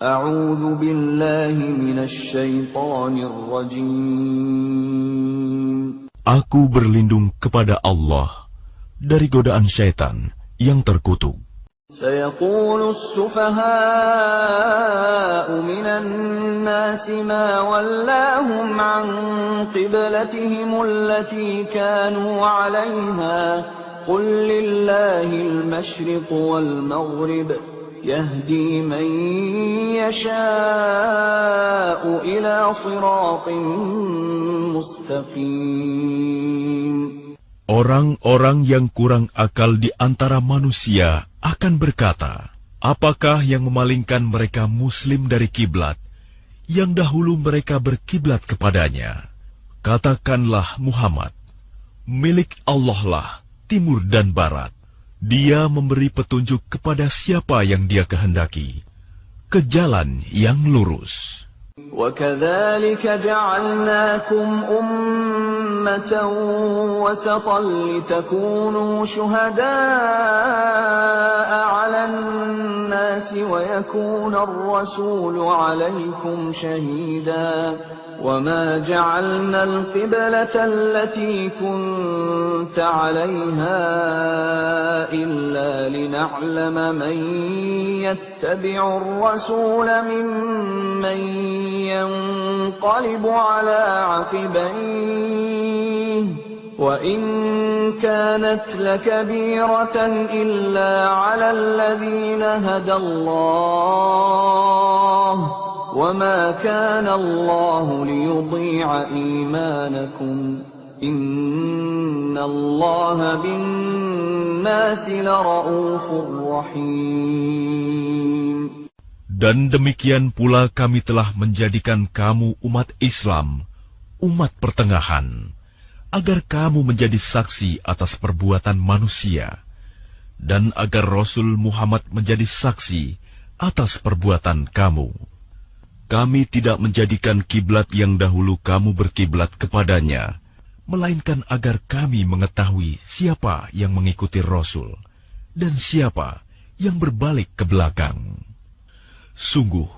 A'udzu billahi minasy syaithanir rajim. Aku berlindung kepada Allah dari godaan syaitan yang terkutuk. سيقول السفهاء من الناس ما ولاهم عن قبلتهم التي كانوا عليها قل لله المشرق والمغرب يهدي من يشاء إلى صراط مستقيم. Orang-orang yang kurang akal di antara manusia akan berkata, apakah yang memalingkan mereka muslim dari kiblat yang dahulu mereka berkiblat kepadanya? Katakanlah Muhammad, milik Allah lah timur dan barat. Dia memberi petunjuk kepada siapa yang Dia kehendaki ke jalan yang lurus. وَكَذَلِكَ جَعَلْنَاكُمْ أُمَّةً وَسَطًا لِتَكُونُوا شُهَدَاءَ عَلَى النَّاسِ وَيَكُونَ الرَّسُولُ عَلَيْكُمْ شَهِيدًا وَمَا جَعَلْنَا الْقِبْلَةَ الَّتِي كُنتَ عَلَيْهَا إِلَّا لِنَعْلَمَ مَن يَتَّبِعُ الرَّسُولَ مِمَّن ينقلب على عقبيه وإن كانت لكبيرة إلا على الذين هدى الله وما كان الله ليضيع إيمانكم إن الله بالناس لرءوف رحيم. Dan demikian pula kami telah menjadikan kamu umat Islam, umat pertengahan, agar kamu menjadi saksi atas perbuatan manusia, dan agar Rasul Muhammad menjadi saksi atas perbuatan kamu. Kami tidak menjadikan kiblat yang dahulu kamu berkiblat kepadanya, melainkan agar kami mengetahui siapa yang mengikuti Rasul, dan siapa yang berbalik ke belakang. Sungguh,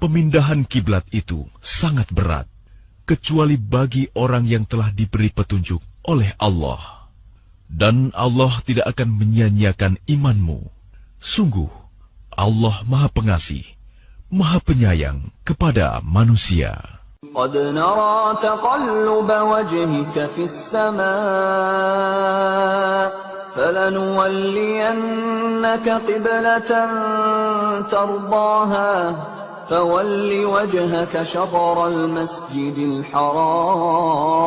pemindahan kiblat itu sangat berat, kecuali bagi orang yang telah diberi petunjuk oleh Allah. Dan Allah tidak akan menyia-nyiakan imanmu. Sungguh, Allah Maha Pengasih, Maha Penyayang kepada manusia. قد نرى تقلب وجهك في السماء فلنولينك قبلة ترضاها فول وجهك شطر المسجد الحرام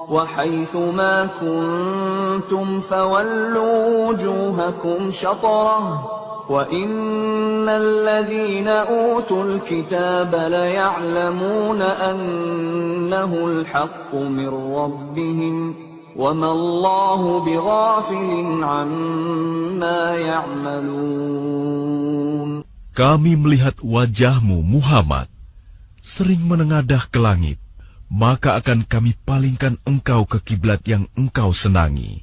وحيث ما كنتم فولوا وجوهكم شطره وَإِنَّ الَّذِينَ أُوتُوا الْكِتَابَ لَيَعْلَمُونَ أَنَّهُ الْحَقُّ مِنْ رَبِّهِمْ وَمَا اللَّهُ بِغَافِلٍ عَمَّا يَعْمَلُونَ. Kami melihat wajahmu Muhammad sering menengadah ke langit, maka akan kami palingkan engkau ke kiblat yang engkau senangi.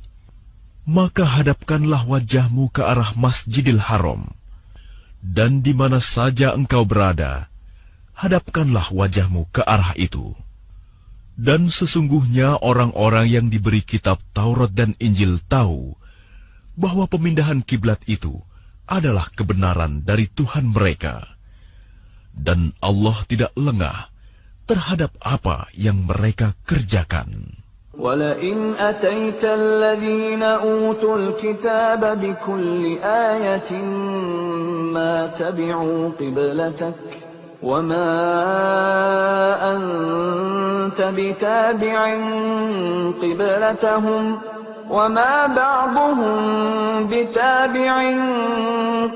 Maka hadapkanlah wajahmu ke arah Masjidil Haram, dan di mana saja engkau berada, hadapkanlah wajahmu ke arah itu. Dan sesungguhnya orang-orang yang diberi kitab Taurat dan Injil tahu bahwa pemindahan kiblat itu adalah kebenaran dari Tuhan mereka, dan Allah tidak lengah terhadap apa yang mereka kerjakan. وَلَئِنْ أَتَيْتَ الَّذِينَ أُوتُوا الْكِتَابَ بِكُلِّ آيَةٍ مَا تَبِعُوا قِبْلَتَكَ وَمَا أَنْتَ بِتَابِعٍ قِبْلَتَهُمْ وَمَا بَعْضُهُمْ بِتَابِعٍ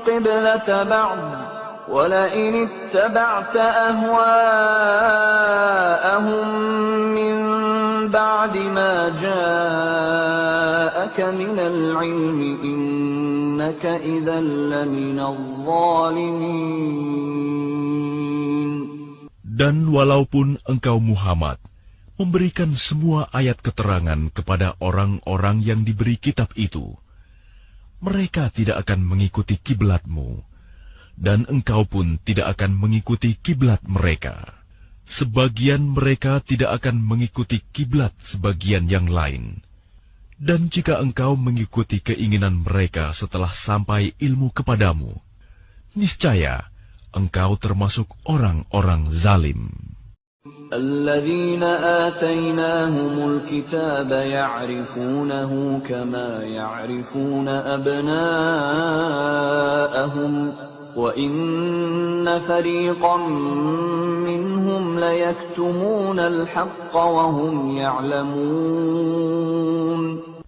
قِبْلَةَ بَعْضٍ وَلَئِنِ اتَّبَعْتَ أَهْوَاءَهُمْ مِنْ بَعْدِ مَا جَاءَكَ مِنَ الْعِلْمِ إِنَّكَ إِذًا لَّمِنَ الظَّالِمِينَ. Dan walaupun engkau Muhammad memberikan semua ayat keterangan kepada orang-orang yang diberi kitab itu, mereka tidak akan mengikuti kiblatmu, dan engkau pun tidak akan mengikuti kiblat mereka. Sebagian mereka tidak akan mengikuti kiblat sebagian yang lain. Dan jika engkau mengikuti keinginan mereka setelah sampai ilmu kepadamu, niscaya engkau termasuk orang-orang zalim. الذين آتيناهم الكتاب يعرفونه كما يعرفون أبناءهم وإن فريقا منهم ليكتمون الحق وهم يعلمون.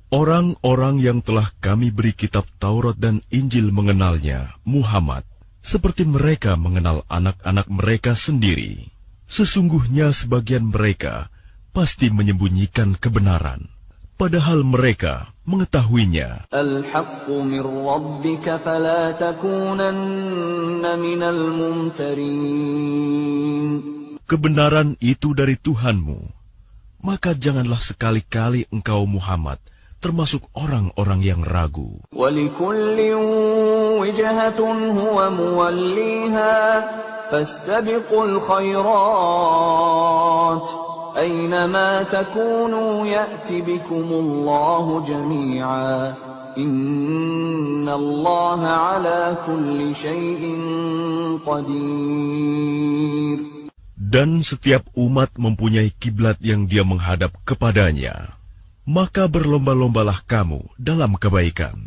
Orang-orang yang telah kami beri kitab Taurat dan Injil mengenalnya, Muhammad, seperti mereka mengenal anak-anak mereka sendiri. Sesungguhnya sebagian mereka pasti menyembunyikan kebenaran, padahal mereka mengetahuinya. Al-haqqu min rabbika fala takunanna minal mumtarin. Kebenaran itu dari Tuhanmu, maka janganlah sekali-kali engkau Muhammad termasuk orang-orang yang ragu. Walikullin wijhatun huwa muwalliha fastabiqul khairat aynama takunu ya'ti bikumullahu jami'a innallaha ala kulli syai'in qadir. Dan setiap umat mempunyai kiblat yang dia menghadap kepadanya. Maka berlomba-lombalah kamu dalam kebaikan,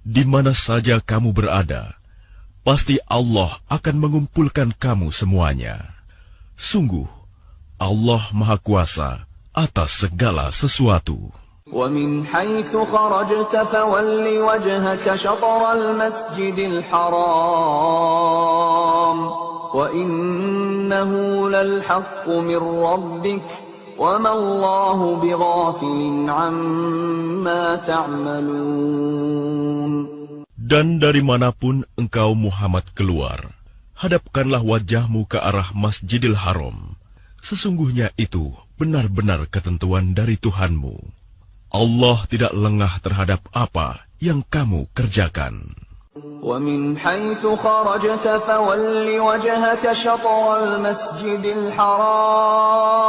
di mana saja kamu berada. Pasti Allah akan mengumpulkan kamu semuanya. Sungguh, Allah Maha Kuasa atas segala sesuatu. وَمِنْ حَيْثُ خَرَجْتَ فَوَلِّ وَجْهَكَ شَطْرَ الْمَسْجِدِ الْحَرَامِ وَإِنَّهُ لَلْحَقُّ مِنْ رَبِّكَ وَمَا اللَّهُ بِغَافِلٍ عَمَّا تَعْمَلُونَ. Dan dari manapun engkau Muhammad keluar, hadapkanlah wajahmu ke arah Masjidil Haram. Sesungguhnya itu benar-benar ketentuan dari Tuhanmu. Allah tidak lengah terhadap apa yang kamu kerjakan. وَمِنْ حَيْثُ خَرَجْتَ فَوَلِّ وَجْهَكَ شَطْرَ الْمَسْجِدِ الْحَرَامِ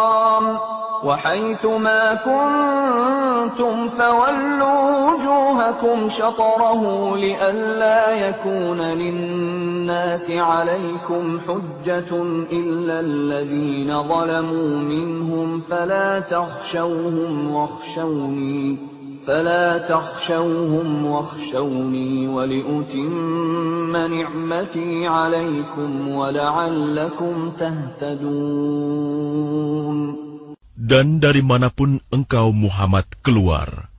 وَحَيْثُ مَا كُنْتُمْ فَوَلُّوا وُجُوهَكُمْ شَطْرَهُ لِئَلَّا يَكُونَ لِلنَّاسِ عَلَيْكُمْ حُجَّةٌ إِلَّا الَّذِينَ ظَلَمُوا مِنْهُمْ فلا تخشوهم واخشوني ولأتم نعمتي عليكم ولعلكم تهتدون. Dan dari manapun engkau Muhammad keluar,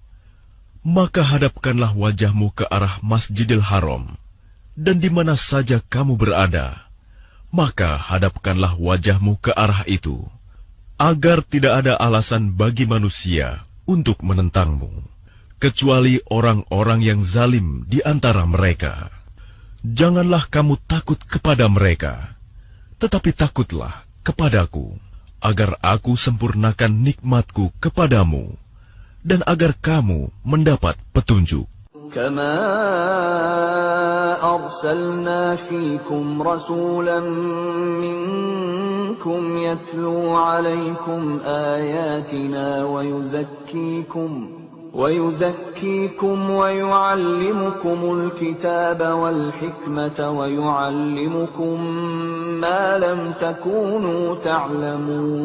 maka hadapkanlah wajahmu ke arah Masjidil Haram, dan di mana saja kamu berada, maka hadapkanlah wajahmu ke arah itu, agar tidak ada alasan bagi manusia untuk menentangmu, kecuali orang-orang yang zalim di antara mereka. Janganlah kamu takut kepada mereka, tetapi takutlah kepadaku, agar aku sempurnakan nikmatku kepadamu, dan agar kamu mendapat petunjuk. Kama arsalna fiikum rasulan minkum yatlu alaykum ayatina wa yuzakkikum wa yu'allimukumul kitaba wal hikmata wa yu'allimukum ma lam takunu ta'lamun.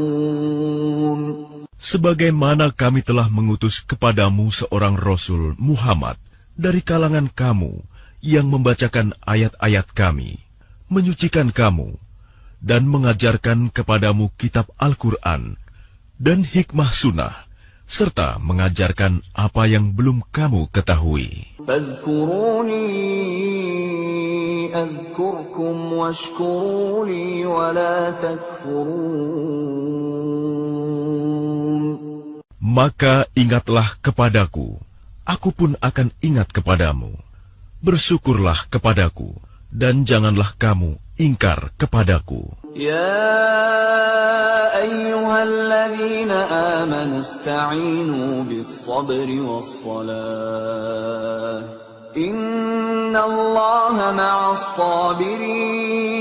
Sebagaimana kami telah mengutus kepadamu seorang Rasul Muhammad dari kalangan kamu yang membacakan ayat-ayat kami, menyucikan kamu, dan mengajarkan kepadamu kitab Al-Quran dan hikmah sunnah, serta mengajarkan apa yang belum kamu ketahui. Fadhkuruni adhkurkum washkuru li wa la takfurun. Maka ingatlah kepadaku, aku pun akan ingat kepadamu. Bersyukurlah kepadaku, dan janganlah kamu ingkar kepadaku. Ya ayyuhalladzina amanu ista'inu bis-sabri was-salah إِنَّ اللَّهَ مَعَ الصَّابِرِينَ.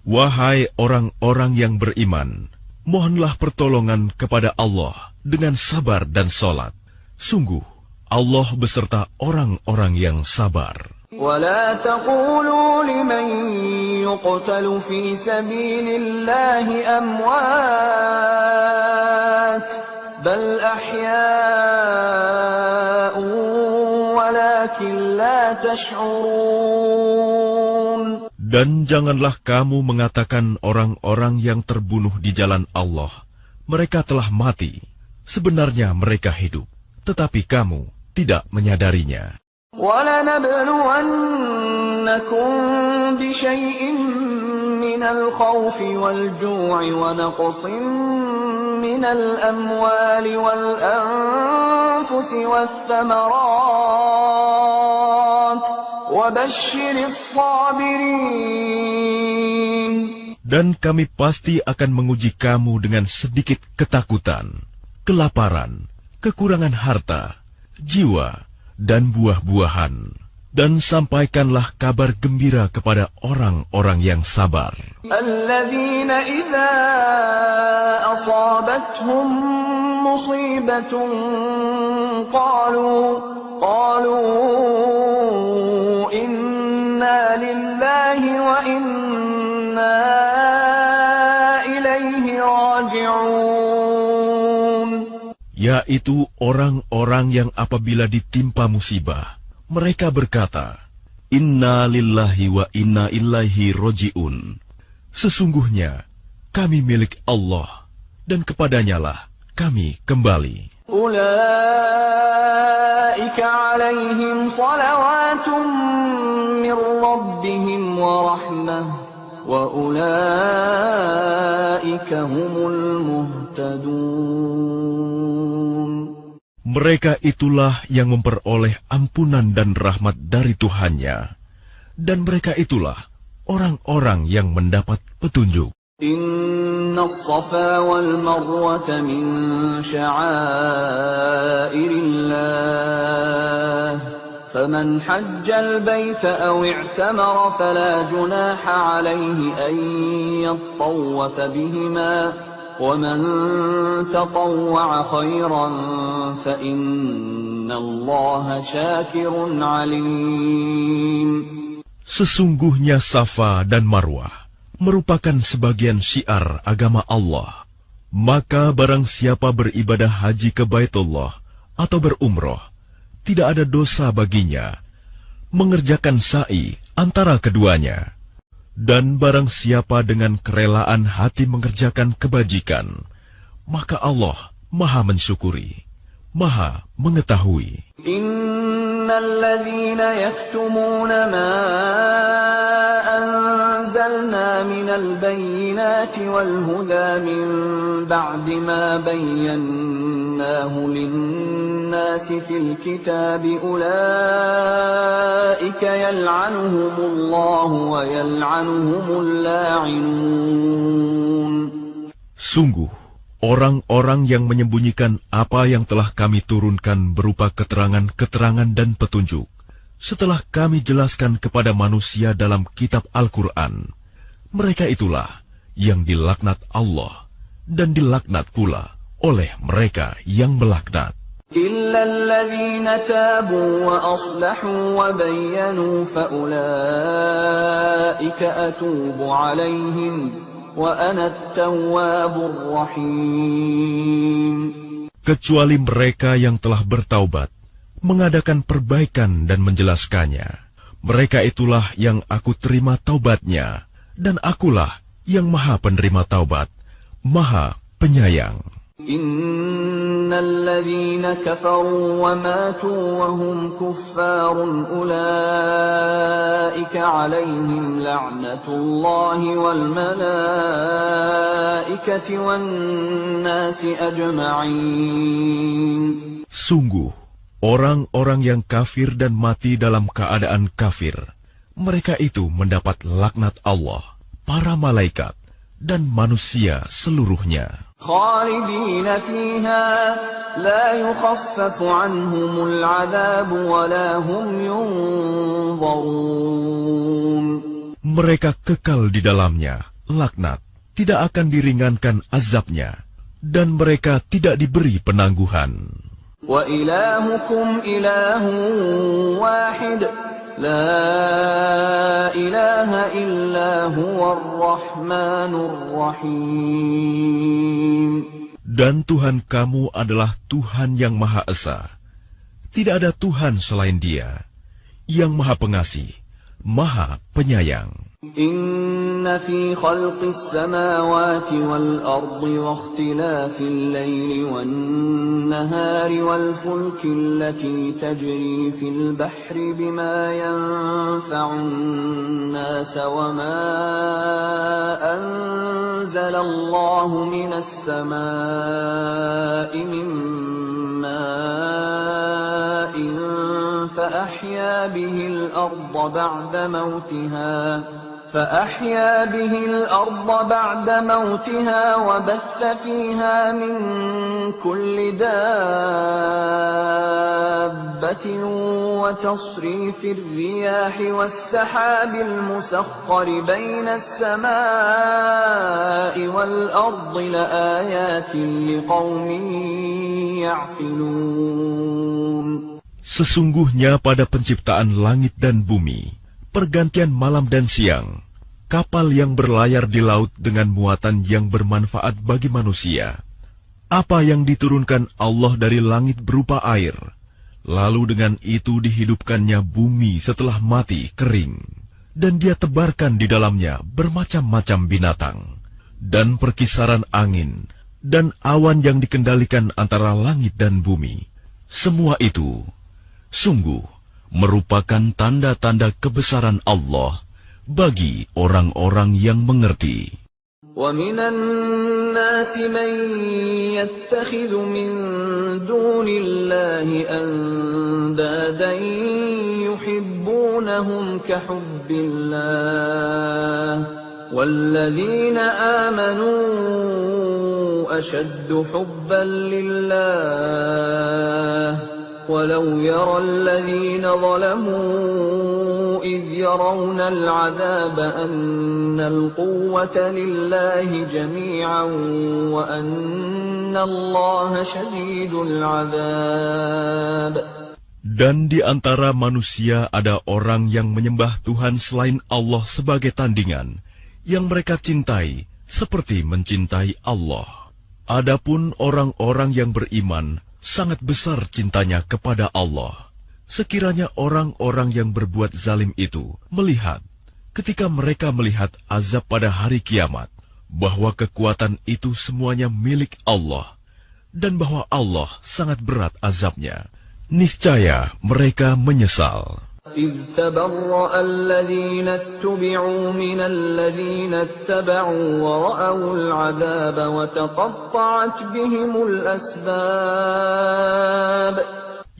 Wahai orang-orang yang beriman, mohonlah pertolongan kepada Allah dengan sabar dan salat. Sungguh, Allah beserta orang-orang yang sabar. وَلَا تَقُولُوا لِمَن يُقْتَلُ فِي سَبِيلِ اللَّهِ أَمْوَاتٌ بَلْ أَحْيَاءٌ وَلَكِنْ لَا تَشْعُرُونَ. Dan janganlah kamu mengatakan orang-orang yang terbunuh di jalan Allah, mereka telah mati. Sebenarnya mereka hidup, tetapi kamu tidak menyadarinya. وَلَنَبْلُوَنَّكُمْ بِشَيْءٍ مِّنَ الْخَوْفِ وَالْجُوعِ وَنَقْصٍ مِّنَ الْأَمْوَالِ وَالْأَنفُسِ وَالثَّمَرَاتِ وَبَشِّرِ الصَّابِرِينَ. Dan kami pasti akan menguji kamu dengan sedikit ketakutan, kelaparan, kekurangan harta, jiwa, dan buah-buahan. Dan sampaikanlah kabar gembira kepada orang-orang yang sabar. الَّذِينَ إِذَا أَصَابَتْهُم مُّصِيبَةٌ قَالُوا إِنَّا لِلَّهِ وَإِنَّا إِلَيْهِ رَاجِعُونَ. Yaitu orang-orang yang apabila ditimpa musibah, mereka berkata, Inna lillahi wa inna ilaihi roji'un. Sesungguhnya, kami milik Allah, dan kepadanyalah kami kembali. أُولَئِكَ عَلَيْهِمْ صَلَوَاتٌ مِّن رَّبِّهِمْ وَرَحْمَةٌ وَأُولَئِكَ هُمُ الْمُهْتَدُونَ. Mereka itulah yang memperoleh ampunan dan rahmat dari Tuhannya, dan mereka itulah orang-orang yang mendapat petunjuk. Inna as-safa wal marwata min sya'airillah, faman hajjal baita aw i'tamara fala junaha alayhi an yattawwafa bihima. وَمَنْ تَطَوَّعَ خَيْرًا فَإِنَّ اللَّهَ شَاكِرٌ عَلِيمٌ. Sesungguhnya Safa dan Marwah merupakan sebagian syiar agama Allah. Maka barang siapa beribadah haji ke Baitullah atau berumroh, tidak ada dosa baginya mengerjakan sa'i antara keduanya. Dan barang siapa dengan kerelaan hati mengerjakan kebajikan, maka Allah Maha mensyukuri, Maha mengetahui. Innalladzina yaktumuna ma anzalna minal bayyinati wal huda min ba'di ma bayyanahu lin-nasi fil kitabi ulaika yal'anuhumullahu wa yal'anuhumul la'inun. Sungguh, orang-orang yang menyembunyikan apa yang telah kami turunkan berupa keterangan-keterangan dan petunjuk, setelah kami jelaskan kepada manusia dalam kitab Al-Quran, mereka itulah yang dilaknat Allah dan dilaknat pula oleh mereka yang melaknat. إِلَّا الَّذِينَ تَابُوا وَأَصْلَحُوا وَبَيَّنُوا فَأُولَئِكَ أَتُوبُ عَلَيْهِمْ وَأَنَا التَّوَّابُ الرَّحِيمُ. Kecuali mereka yang telah bertaubat, mengadakan perbaikan dan menjelaskannya, mereka itulah yang aku terima taubatnya, dan akulah yang Maha penerima taubat, Maha penyayang. Innalladzina kafaru wa matu wa hum kuffarun ulaika 'alaihim la'natullahi wal malaikati wan nasi ajma'in. Sungguh, orang-orang yang kafir dan mati dalam keadaan kafir, mereka itu mendapat laknat Allah, para malaikat, dan manusia seluruhnya. خالدين فيها لا يخفف عنهم العذاب ولا هم ينظرون. Mereka kekal di dalamnya, laknat, tidak akan diringankan azabnya, dan mereka tidak diberi penangguhan. وَإِلَٰهُكُمْ إِلَٰهٌ وَاحِدٌ لَا إِلَٰهَ إِلَّا هُوَ الرَّحْمَٰنُ الرَّحِيمُ. Dan Tuhan kamu adalah Tuhan yang Maha Esa. Tidak ada Tuhan selain Dia, yang Maha Pengasih, Maha Penyayang. إِنَّ فِي خَلْقِ السَّمَاوَاتِ وَالْأَرْضِ وَاخْتِلَافِ اللَّيْلِ وَالنَّهَارِ وَالْفُلْكِ الَّتِي تَجْرِي فِي الْبَحْرِ بِمَا يَنفَعُ النَّاسَ وَمَا أَنزَلَ اللَّهُ مِنَ السَّمَاءِ مِن مَّاءٍ فَأَحْيَا بِهِ الْأَرْضَ بَعْدَ مَوْتِهَا وَبَثَّ فِيهَا مِن كُلِّ دَابَّةٍ وَتَصْرِيفِ الرِّيَاحِ وَالسَّحَابِ الْمُسَخَّرِ بَيْنَ السَّمَاءِ وَالْأَرْضِ لَآيَاتٍ لِقَوْمٍ يَعْقِلُونَ. Sesungguhnya pada penciptaan langit dan bumi, pergantian malam dan siang, kapal yang berlayar di laut dengan muatan yang bermanfaat bagi manusia, apa yang diturunkan Allah dari langit berupa air, lalu dengan itu dihidupkannya bumi setelah mati kering, dan Dia tebarkan di dalamnya bermacam-macam binatang, dan perkisaran angin, dan awan yang dikendalikan antara langit dan bumi. Semua itu sungguh merupakan tanda-tanda kebesaran Allah bagi orang-orang yang mengerti. وَمِنَ النَّاسِ مَن يَتَّخِذُ مِن دُونِ اللَّهِ أَندَادًا يُحِبُّونَهُمْ كَحُبِّ اللَّهِ وَالَّذِينَ آمَنُوا أَشَدُّ حُبًّا لِّلَّهِ وَلَوْ يَرَى الَّذِينَ ظَلَمُوا إِذْ يَرَوْنَ الْعَذَابَ أَنَّ الْقُوَّةَ لِلَّهِ جَمِيعًا وَأَنَّ اللَّهَ شَدِيدُ الْعَذَابِ. Dan di antara manusia ada orang yang menyembah Tuhan selain Allah sebagai tandingan, yang mereka cintai seperti mencintai Allah. Adapun orang-orang yang beriman sangat besar cintanya kepada Allah. Sekiranya orang-orang yang berbuat zalim itu melihat, ketika mereka melihat azab pada hari kiamat, bahwa kekuatan itu semuanya milik Allah, dan bahwa Allah sangat berat azabnya, niscaya mereka menyesal. إِذْ تَبَرَّأَ الَّذِينَ اتُّبِعُوا مِنَ الَّذِينَ اتَّبَعُوا وَرَأَوُا الْعَذَابَ وَتَقَطَّعَتْ بِهِمُ الْأَسْبَابُ.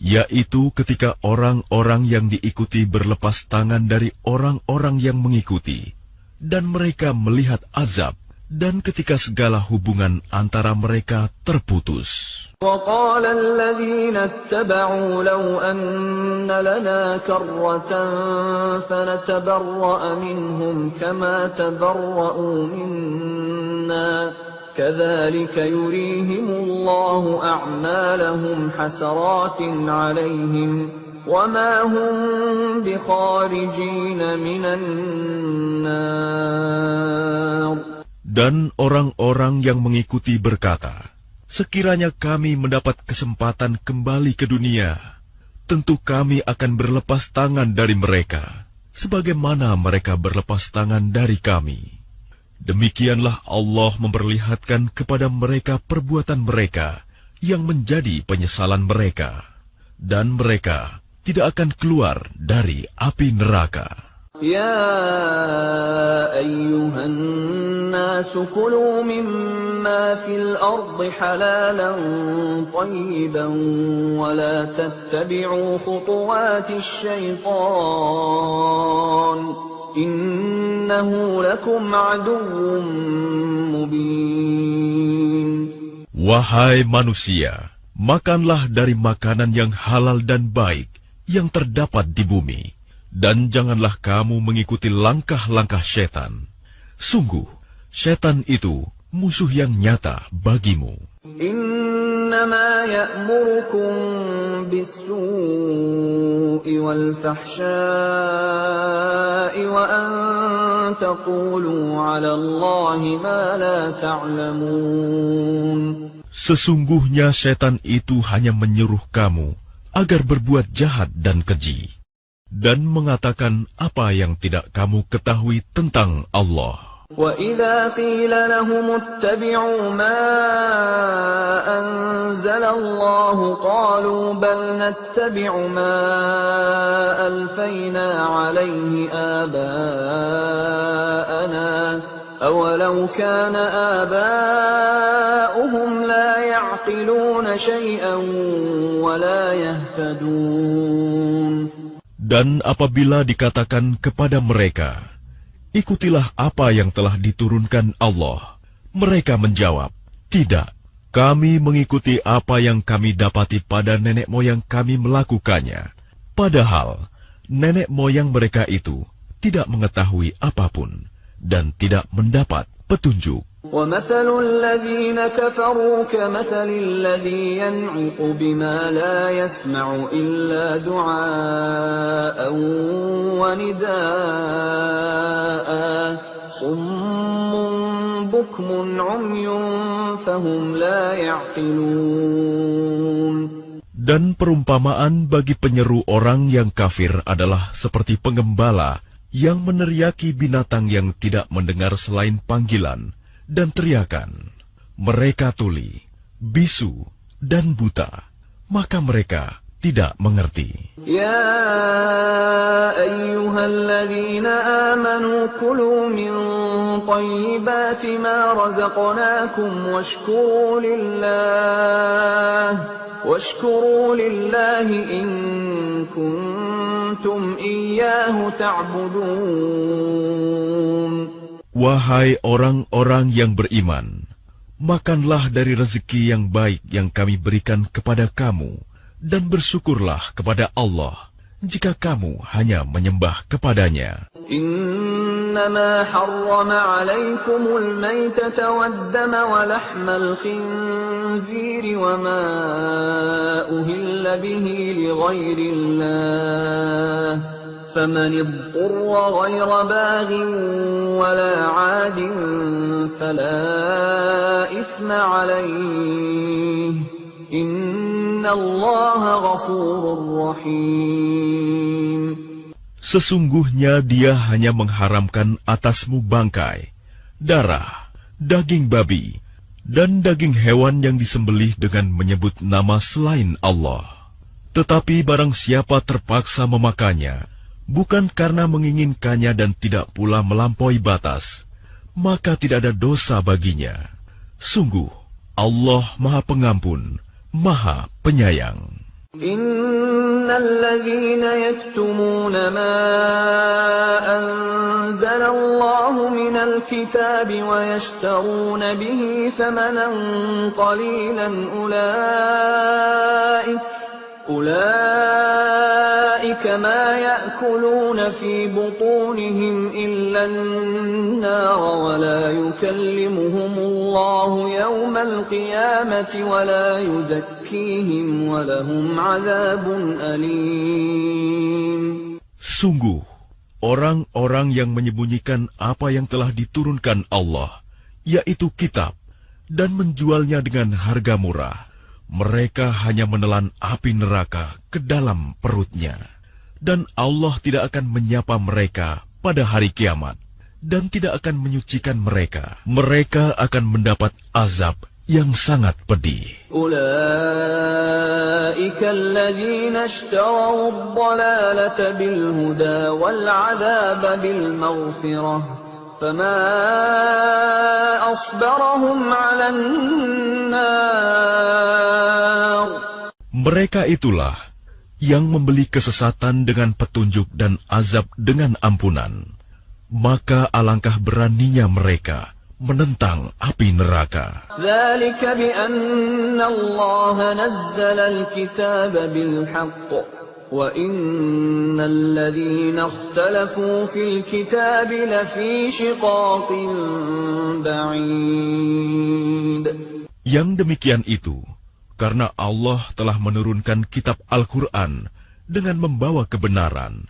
Yaitu ketika orang-orang yang diikuti berlepas tangan dari orang-orang yang mengikuti, dan mereka melihat azab, dan ketika segala hubungan antara mereka terputus. وَقَالَ الَّذِينَ اتَّبَعُوا لَوْ أَنَّ لَنَا كَرَّةً فَنَتَبَرَّأَ مِنْهُمْ كَمَا تَبَرَّؤُوا مِنَّا كَذَلِكَ يُرِيهِمُ اللَّهُ أَعْمَالَهُمْ حَسَرَاتٍ عَلَيْهِمْ وَمَا هُمْ بِخَارِجِينَ مِنَ النَّارِ. Dan orang-orang yang mengikuti berkata, sekiranya kami mendapat kesempatan kembali ke dunia, tentu kami akan berlepas tangan dari mereka, sebagaimana mereka berlepas tangan dari kami. Demikianlah Allah memperlihatkan kepada mereka perbuatan mereka yang menjadi penyesalan mereka, dan mereka tidak akan keluar dari api neraka. يا أيها الناس كلوا مما في الأرض حلالا طيبا ولا تتبعوا خطوات الشيطان إنه لكم عدو مبين. Wahai manusia, makanlah dari makanan yang halal dan baik yang terdapat di bumi, dan janganlah kamu mengikuti langkah-langkah setan. Sungguh, setan itu musuh yang nyata bagimu. إنما يأمركم بالسوء والفحشاء وأن تقولوا على الله ما لا تعلمون. Sesungguhnya setan itu hanya menyuruh kamu agar berbuat jahat dan keji, dan mengatakan apa yang tidak kamu ketahui tentang Allah. وَإِذَا قِيلَ لَهُمُ اتَّبِعُوا مَا أَنزَلَ اللَّهُ قَالُوا بَلْ نَتَّبِعُ مَا أَلْفَيْنَا عَلَيْهِ آبَاءَنَا أَوَلَوْ كَانَ آبَاؤُهُمْ لَا يَعْقِلُونَ شَيْئًا وَلَا يَهْتَدُونَ. Dan apabila dikatakan kepada mereka, ikutilah apa yang telah diturunkan Allah, mereka menjawab, tidak, kami mengikuti apa yang kami dapati pada nenek moyang kami melakukannya. Padahal, nenek moyang mereka itu tidak mengetahui apapun dan tidak mendapat petunjuk. وَمَثَلُ الَّذِينَ كَفَرُوا كَمَثَلِ الَّذِي يَنْعِقُ بِمَا لَا يَسْمَعُ إِلَّا دُعَاءً وَنِدَاءً صُمٌّ بُكْمٌ عُمْيٌ فَهُمْ لَا يَعْقِلُونَ. Dan perumpamaan bagi penyeru orang yang kafir adalah seperti penggembala yang meneriaki binatang yang tidak mendengar selain panggilan dan teriakan. Mereka tuli, bisu, dan buta, maka mereka tidak mengerti. Ya ayyuhalladzina amanu kulu min thayyibati ma razaqnakum washkuru lillahi in kuntum iyyahu ta'budun. Wahai orang-orang yang beriman, makanlah dari rezeki yang baik yang kami berikan kepada kamu, dan bersyukurlah kepada Allah jika kamu hanya menyembah kepadanya. Innama harrama alaikumul maytata waddama wa lahmal khinziri wa ma uhilla bihi li ghairillah. فَمَنِ اضْطُرَّ غَيْرَ بَاغٍ وَلَا عَادٍ فَلَا إِثْمَ عَلَيْهِ إِنَّ اللَّهَ غَفُورٌ رَّحِيمٌ. Sesungguhnya Dia hanya mengharamkan atasmu bangkai, darah, daging babi, dan daging hewan yang disembelih dengan menyebut nama selain Allah. Tetapi barang siapa terpaksa memakannya, bukan karena menginginkannya dan tidak pula melampaui batas, maka tidak ada dosa baginya. Sungguh, Allah Maha Pengampun, Maha Penyayang. Innalladzina yaktumuna ma anzalallahu minal kitabi wa yashtaruna bihi thamanan qalilan أولئك ما يأكلون في بطونهم إلا النار ولا يكلمهم الله يوم القيامة ولا يزكيهم ولهم عذاب أليم. Sungguh, orang-orang yang menyembunyikan apa yang telah diturunkan Allah, yaitu kitab, dan menjualnya dengan harga murah, mereka hanya menelan api neraka ke dalam perutnya. Dan Allah tidak akan menyapa mereka pada hari kiamat, dan tidak akan menyucikan mereka. Mereka akan mendapat azab yang sangat pedih. Ulaika alladzina ishtaraw ad-dalalata bil huda wal 'adzaba bil maghfirah. Fama asbarahum 'alan nar. Mereka itulah yang membeli kesesatan dengan petunjuk dan azab dengan ampunan. Maka alangkah beraninya mereka menentang api neraka. ذلك بأن الله نزل الكتاب بالحق وإن الذين اختلفوا في الكتاب لفي شقاق بعيد. Yang demikian itu, karena Allah telah menurunkan kitab Al-Quran dengan membawa kebenaran,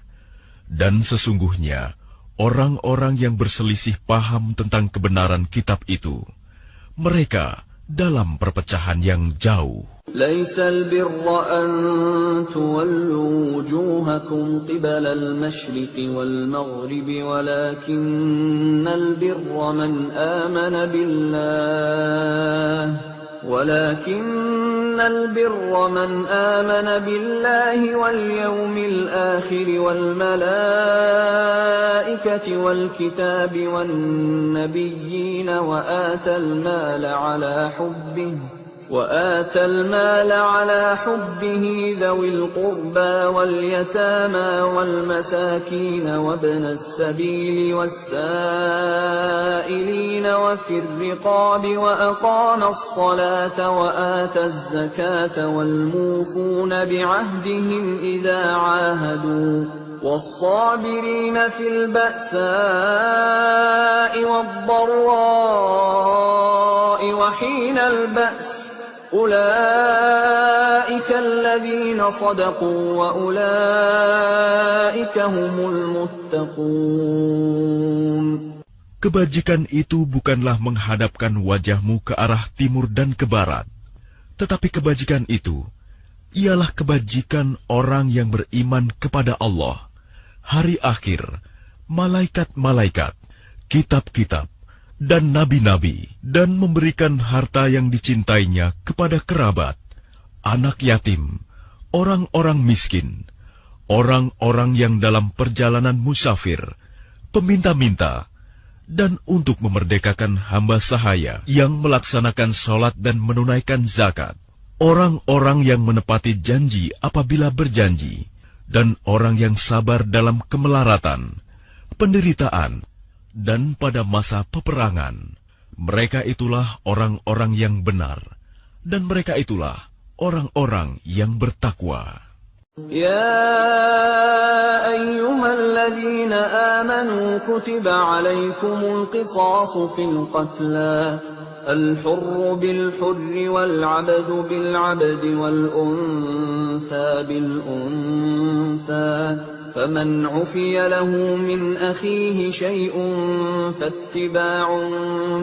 dan sesungguhnya orang-orang yang berselisih paham tentang kebenaran kitab itu, mereka dalam perpecahan yang jauh. ليس البر أن تولوا وجوهكم قبل المشرق والمغرب ولكن البر من آمن بالله واليوم الآخر والملائكة والكتاب والنبيين وآتى المال على حبه ذوي القربى واليتامى والمساكين وابن السبيل والسائلين وفي الرقاب وأقام الصلاة وآتى الزكاة والموفون بعهدهم إذا عاهدوا والصابرين في البأساء والضراء وحين البأس أولئك الذين صدقوا وأولئك هم المتقون. Kebajikan itu bukanlah menghadapkan wajahmu ke arah timur dan ke barat, tetapi kebajikan itu ialah kebajikan orang yang beriman kepada Allah, hari akhir, malaikat-malaikat, kitab-kitab, dan nabi-nabi, dan memberikan harta yang dicintainya kepada kerabat, anak yatim, orang-orang miskin, orang-orang yang dalam perjalanan musafir, peminta-minta, dan untuk memerdekakan hamba sahaya yang melaksanakan sholat dan menunaikan zakat, orang-orang yang menepati janji apabila berjanji, dan orang yang sabar dalam kemelaratan, penderitaan, dan pada masa peperangan. Mereka itulah orang-orang yang benar, dan mereka itulah orang-orang yang bertakwa. يا أيها الذين آمنوا كتب عليكم القصاص في القتلى الحر بالحر والعبد بالعبد والأنثى بالأنثى فمن عفي له من أخيه شيء فاتباع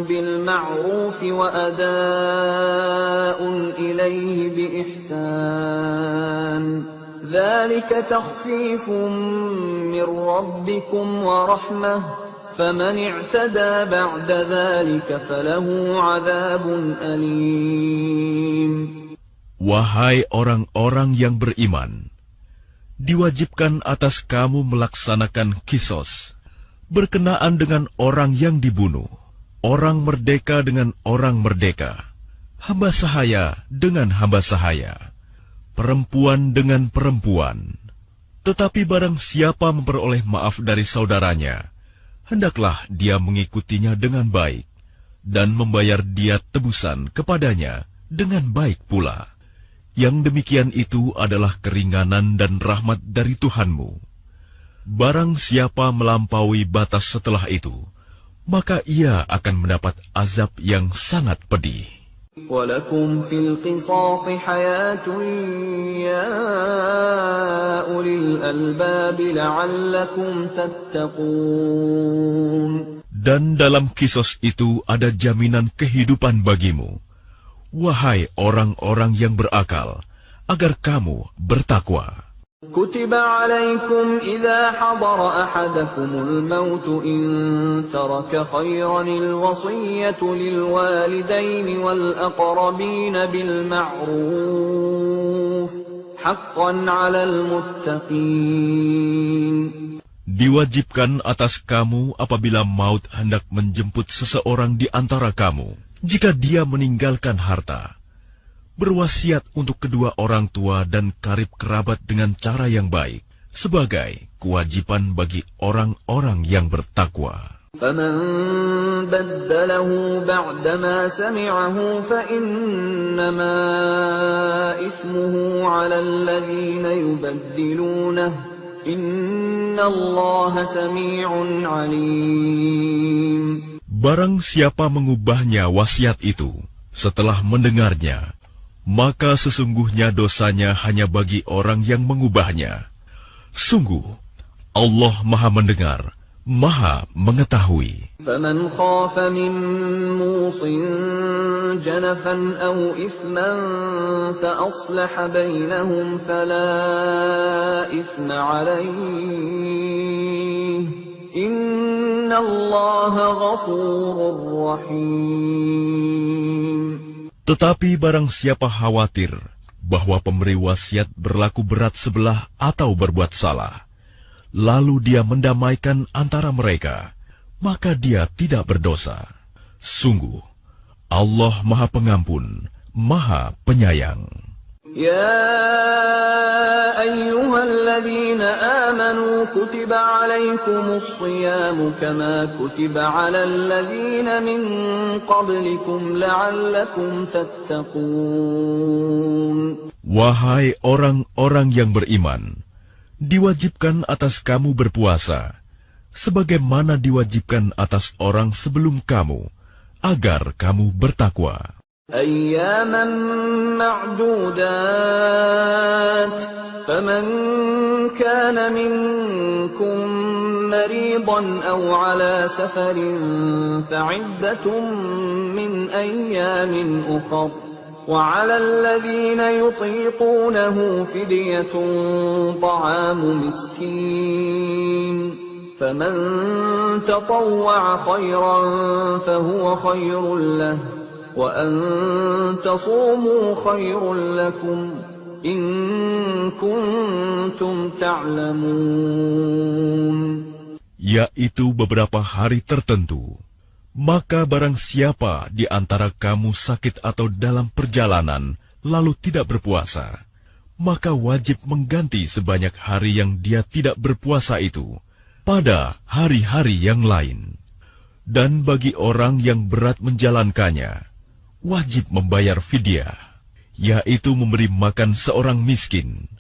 بالمعروف وأداء إليه بإحسان ذلك تخفيف من ربكم ورحمة فمن اعتدى بعد ذلك فله عذاب أليم. Wahai orang-orang yang beriman, diwajibkan atas kamu melaksanakan kisos, berkenaan dengan orang yang dibunuh, orang merdeka dengan orang merdeka, hamba sahaya dengan hamba sahaya, perempuan dengan perempuan. Tetapi barang siapa memperoleh maaf dari saudaranya, hendaklah dia mengikutinya dengan baik, dan membayar dia tebusan kepadanya dengan baik pula. Yang demikian itu adalah keringanan dan rahmat dari Tuhanmu. Barang siapa melampaui batas setelah itu, maka ia akan mendapat azab yang sangat pedih. وَلَكُمْ فِي الْقِصَاصِ حَيَاةٌ يَا أُولِي الْأَلْبَابِ لَعَلَّكُمْ تَتَّقُونَ. Dan dalam kisos itu ada jaminan kehidupan bagimu, wahai orang-orang yang berakal, agar kamu bertakwa. كتب عليكم إذا حضر أحدكم الموت إن ترك خيرا الوصية للوالدين والأقربين بالمعروف حقا على المتقين. Diwajibkan atas kamu apabila maut hendak menjemput seseorang di antara kamu, jika dia meninggalkan harta, berwasiat untuk kedua orang tua dan karib kerabat dengan cara yang baik, sebagai kewajiban bagi orang-orang yang bertakwa. فمن بدله بعدما سمعه فإنما إثمه على الذين يبدلونه إن الله سميع عليم. Barang siapa mengubahnya wasiat itu setelah mendengarnya, maka sesungguhnya dosanya hanya bagi orang yang mengubahnya. Sungguh, Allah Maha Mendengar, Maha Mengetahui. فمن خاف من موص جنفا أو إثما فأصلح بينهم فلا إثم عليه إن الله غفور رحيم. Tetapi barang siapa khawatir bahwa pemberi wasiat berlaku berat sebelah atau berbuat salah, lalu dia mendamaikan antara mereka, maka dia tidak berdosa. Sungguh, Allah Maha Pengampun, Maha Penyayang. يا أيها الذين آمنوا كتب عليكم الصيام كما كتب على الذين من قبلكم لعلكم تتقون. Wahai orang-orang yang beriman, diwajibkan atas kamu berpuasa, sebagaimana diwajibkan atas orang sebelum kamu, agar kamu bertakwa. أياما معدودات فمن كان منكم مريضا أو على سفر فعدة من أيام أخر وعلى الذين يطيقونه فدية طعام مسكين فمن تطوع خيرا فهو خير له وأن تصوموا خير لكم إن كنتم تعلمون. Yaitu beberapa hari tertentu. Maka barang siapa di antara kamu sakit atau dalam perjalanan lalu tidak berpuasa, maka wajib mengganti sebanyak hari yang dia tidak berpuasa itu pada hari-hari yang lain. Dan bagi orang yang berat menjalankannya, wajib membayar fidyah, yaitu memberi makan seorang miskin.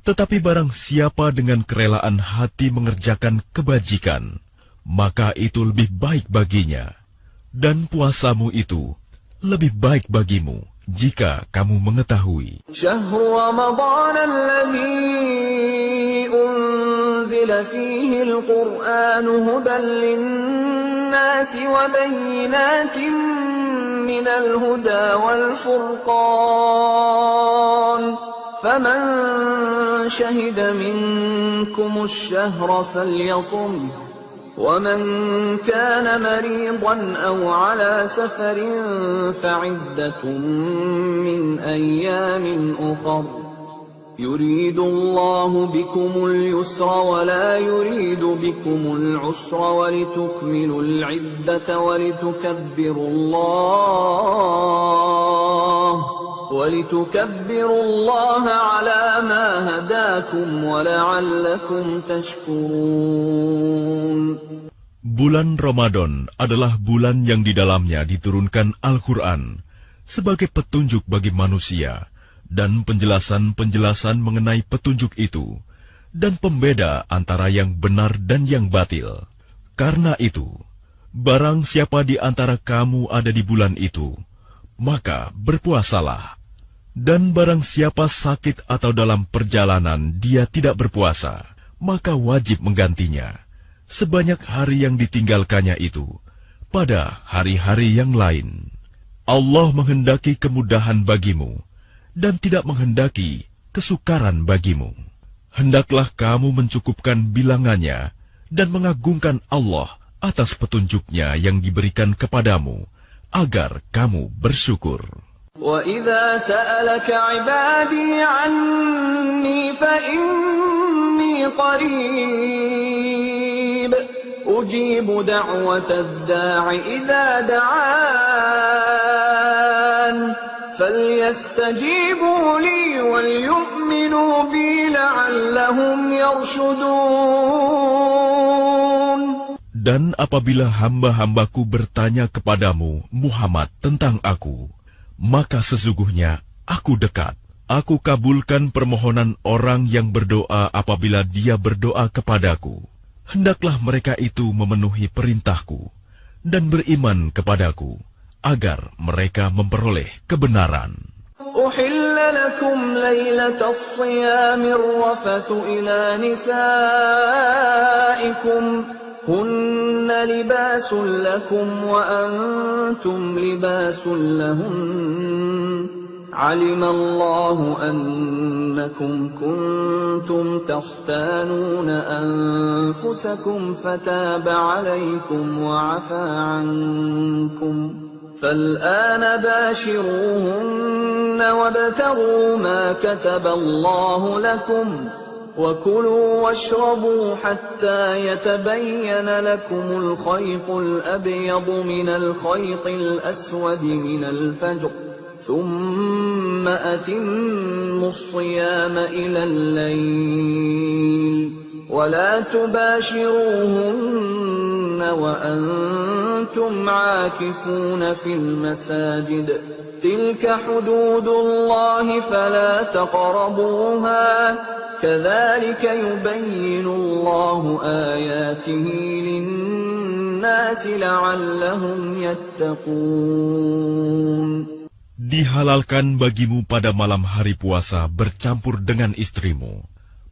Tetapi barang siapa dengan kerelaan hati mengerjakan kebajikan, maka itu lebih baik baginya. Dan puasamu itu lebih baik bagimu jika kamu mengetahui. Syahrul Ramadan alladzi unzila fihi al-Qur'an hudan lin-nasi wa bayyinatin minal huda wal furqan faman shahida minkum ash-shahra falyasum ومن كان مريضا أو على سفر فعدة من أيام أخر يريد الله بكم اليسر ولا يريد بكم العسر ولتكملوا العدة ولتكبروا الله على ما هداكم ولعلكم تشكرون. Bulan Ramadan adalah bulan yang di dalamnya diturunkan Al-Quran sebagai petunjuk bagi manusia dan penjelasan-penjelasan mengenai petunjuk itu dan pembeda antara yang benar dan yang batil. Karena itu, barang siapa di antara kamu ada di bulan itu, maka berpuasalah. Dan barang siapa sakit atau dalam perjalanan dia tidak berpuasa, maka wajib menggantinya sebanyak hari yang ditinggalkannya itu pada hari-hari yang lain. Allah menghendaki kemudahan bagimu dan tidak menghendaki kesukaran bagimu. Hendaklah kamu mencukupkan bilangannya dan mengagungkan Allah atas petunjuknya yang diberikan kepadamu, agar kamu bersyukur. وَإِذَا سَأَلَكَ عِبَادِي عَنِّي فَإِنِّي قَرِيبٌ أُجِيبُ دَعْوَةَ الدَّاعِ إِذَا دَعَانِ فَلْيَسْتَجِيبُوا لِي وَلْيُؤْمِنُوا بِي لَعَلَّهُمْ يَرْشُدُونَ. Dan apabila hamba-hambaku bertanya kepadamu, Muhammad, tentang aku, maka sesungguhnya aku dekat. Aku kabulkan permohonan orang yang berdoa apabila dia berdoa kepadaku. Hendaklah mereka itu memenuhi perintahku dan beriman kepadaku, agar mereka memperoleh kebenaran. أحل لكم ليلة الصيام الرفث إلى نسائكم هن لباس لكم وأنتم لباس لهن علم الله أنكم كنتم تختانون أنفسكم فتاب عليكم وعفى عنكم فالآن باشروهن وابتغوا ما كتب الله لكم وكلوا واشربوا حتى يتبين لكم الخيط الأبيض من الخيط الأسود من الفجر ثم أتموا الصيام إلى الليل ولا تباشروهن وأنتم عاكفون في المساجد تلك حدود الله فلا تقربوها كذلك يبين الله آياته للناس لعلهم يتقون. Dihalalkan bagimu pada malam hari puasa bercampur dengan istrimu.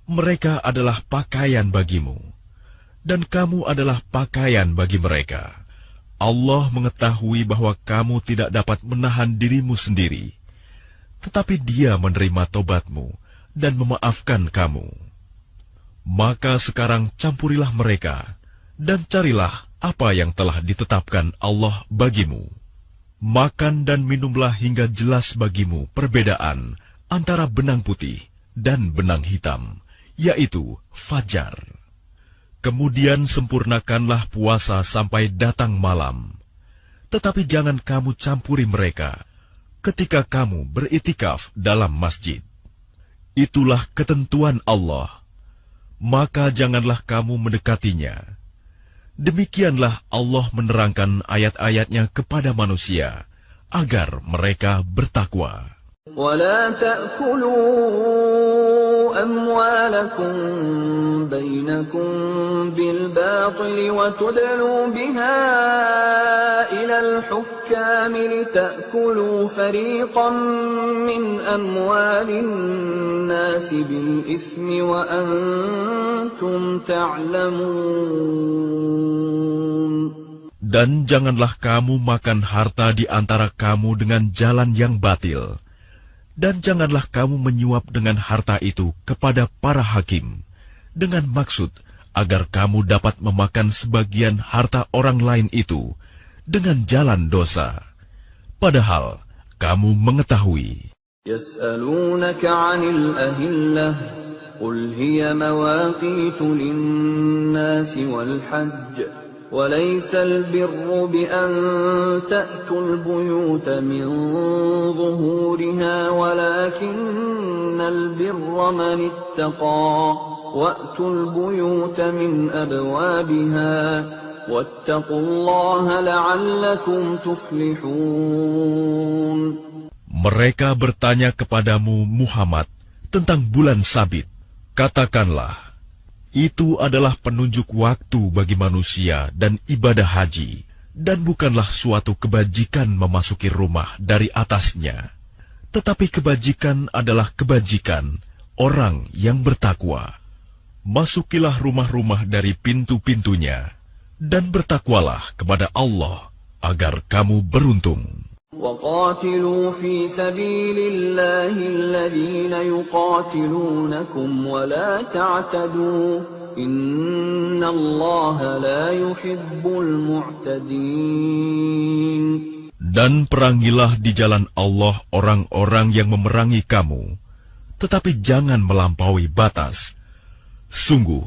Mereka adalah pakaian bagimu, dan kamu adalah pakaian bagi mereka. Allah mengetahui bahwa kamu tidak dapat menahan dirimu sendiri, tetapi Dia menerima tobatmu dan memaafkan kamu. Maka sekarang campurilah mereka, dan carilah apa yang telah ditetapkan Allah bagimu. Makan dan minumlah hingga jelas bagimu perbedaan antara benang putih dan benang hitam, yaitu fajar. Kemudian sempurnakanlah puasa sampai datang malam. Tetapi jangan kamu campuri mereka ketika kamu beritikaf dalam masjid. Itulah ketentuan Allah, maka janganlah kamu mendekatinya. Demikianlah Allah menerangkan ayat-ayatnya kepada manusia, agar mereka bertakwa. ولا تأكلوا أموالكم بينكم بالباطل وتدلوا بها إلى الحكام لتأكلوا فريقا من أموال الناس بالإثم وأنتم تعلمون. Dan janganlah kamu makan harta di antara kamu dengan jalan yang batil. Dan janganlah kamu menyuap dengan harta itu kepada para hakim, dengan maksud agar kamu dapat memakan sebagian harta orang lain itu dengan jalan dosa. Padahal kamu mengetahui. يسألونك عن الأهلة قل هي مواقيت للناس والحج وليس البر بأن تأتوا البيوت من ظهورها ولكن البر من اتقى وأتوا البيوت من أبوابها واتقوا الله لعلكم تفلحون. Mereka bertanya kepadamu Muhammad tentang bulan Sabit. Katakanlah, itu adalah penunjuk waktu bagi manusia dan ibadah haji, dan bukanlah suatu kebajikan memasuki rumah dari atasnya. Tetapi kebajikan adalah kebajikan orang yang bertakwa. Masukilah rumah-rumah dari pintu-pintunya, dan bertakwalah kepada Allah, agar kamu beruntung. وقاتلوا في سبيل الله الذين يقاتلونكم ولا تعتدوا إن الله لا يحب المعتدين. Dan perangilah di jalan Allah orang-orang yang memerangi kamu, tetapi jangan melampaui batas. Sungguh,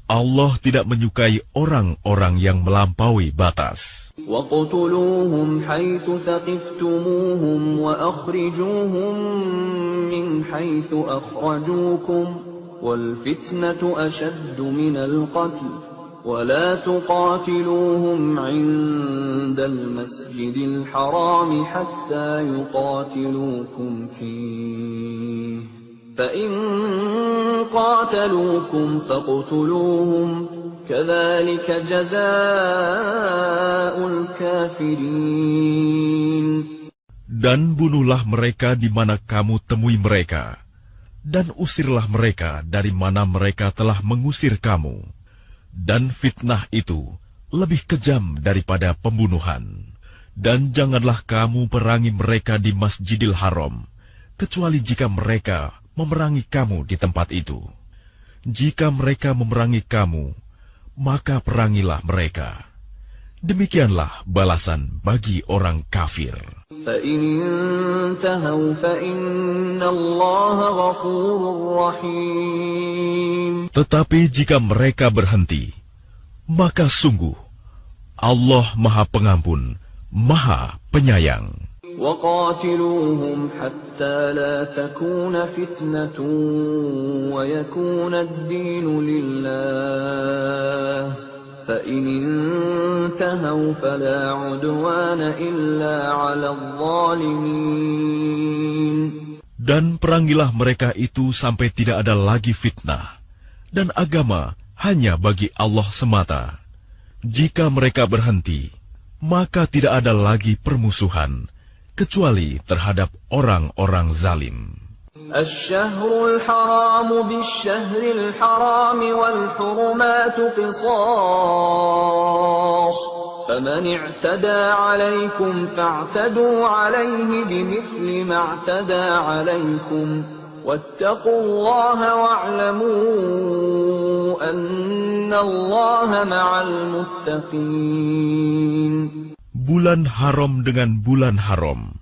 Allah tidak menyukai orang-orang yang melampaui batas. وَاقْتُلُوهُمْ حَيْثُ ثَقِفْتُمُوهُمْ وَأَخْرِجُوهُمْ مِنْ حَيْثُ أَخْرَجُوكُمْ وَالْفِتْنَةُ أَشَدُّ مِنَ الْقَتْلِ ولا تقاتلوهم عند المسجد الحرام حتى يقاتلوكم فيه فإن قاتلوكم فاقتلوهم كذلك جزاء الكافرين. Dan bunuhlah mereka di mana kamu temui mereka, dan usirlah mereka dari mana mereka telah mengusir kamu. Dan fitnah itu lebih kejam daripada pembunuhan. Dan janganlah kamu perangi mereka di Masjidil Haram, kecuali jika mereka memerangi kamu di tempat itu. Jika mereka memerangi kamu, maka perangilah mereka. Demikianlah balasan bagi orang kafir. فَإِنِ انْتَهَوْا فَإِنَّ اللَّهَ غَفُورٌ رَّحِيمٌ. Tetapi jika mereka berhenti, maka sungguh Allah Maha Pengampun, Maha Penyayang. وَقَاتِلُوهُمْ حَتَّى لَا تَكُونَ فِتْنَةٌ وَيَكُونَ الدِّينُ لِلَّهِ فَإِنِ انْتَهَوْا فَلَا عُدْوَانَ إِلَّا عَلَى الظَّالِمِينَ. Dan perangilah mereka itu sampai tidak ada lagi fitnah, dan agama hanya bagi Allah semata. Jika mereka berhenti, maka tidak ada lagi permusuhan, kecuali terhadap orang-orang zalim. الشهر الحرام بالشهر الحرام والحرمات قصاص فمن اعتدى عليكم فاعتدوا عليه بمثل ما اعتدى عليكم واتقوا الله واعلموا أن الله مع المتقين. Bulan haram dengan bulan haram,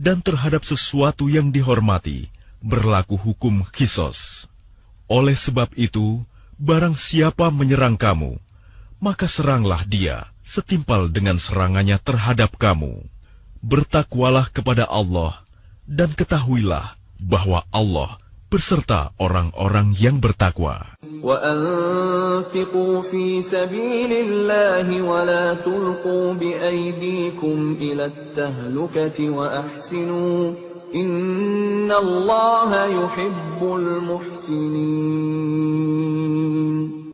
dan terhadap sesuatu yang dihormati berlaku hukum qisas. Oleh sebab itu, barang siapa menyerang kamu, maka seranglah dia setimpal dengan serangannya terhadap kamu. Bertakwalah kepada Allah, dan ketahuilah bahwa Allah beserta orang-orang yang bertakwa. وَأَنفِقُوا فِي سَبِيلِ اللَّهِ وَلَا تُلْقُوا بِأَيْدِيكُمْ إِلَى التَّهْلُكَةِ وَأَحْسِنُوا إِنَّ اللَّهَ يُحِبُّ الْمُحْسِنِينَ.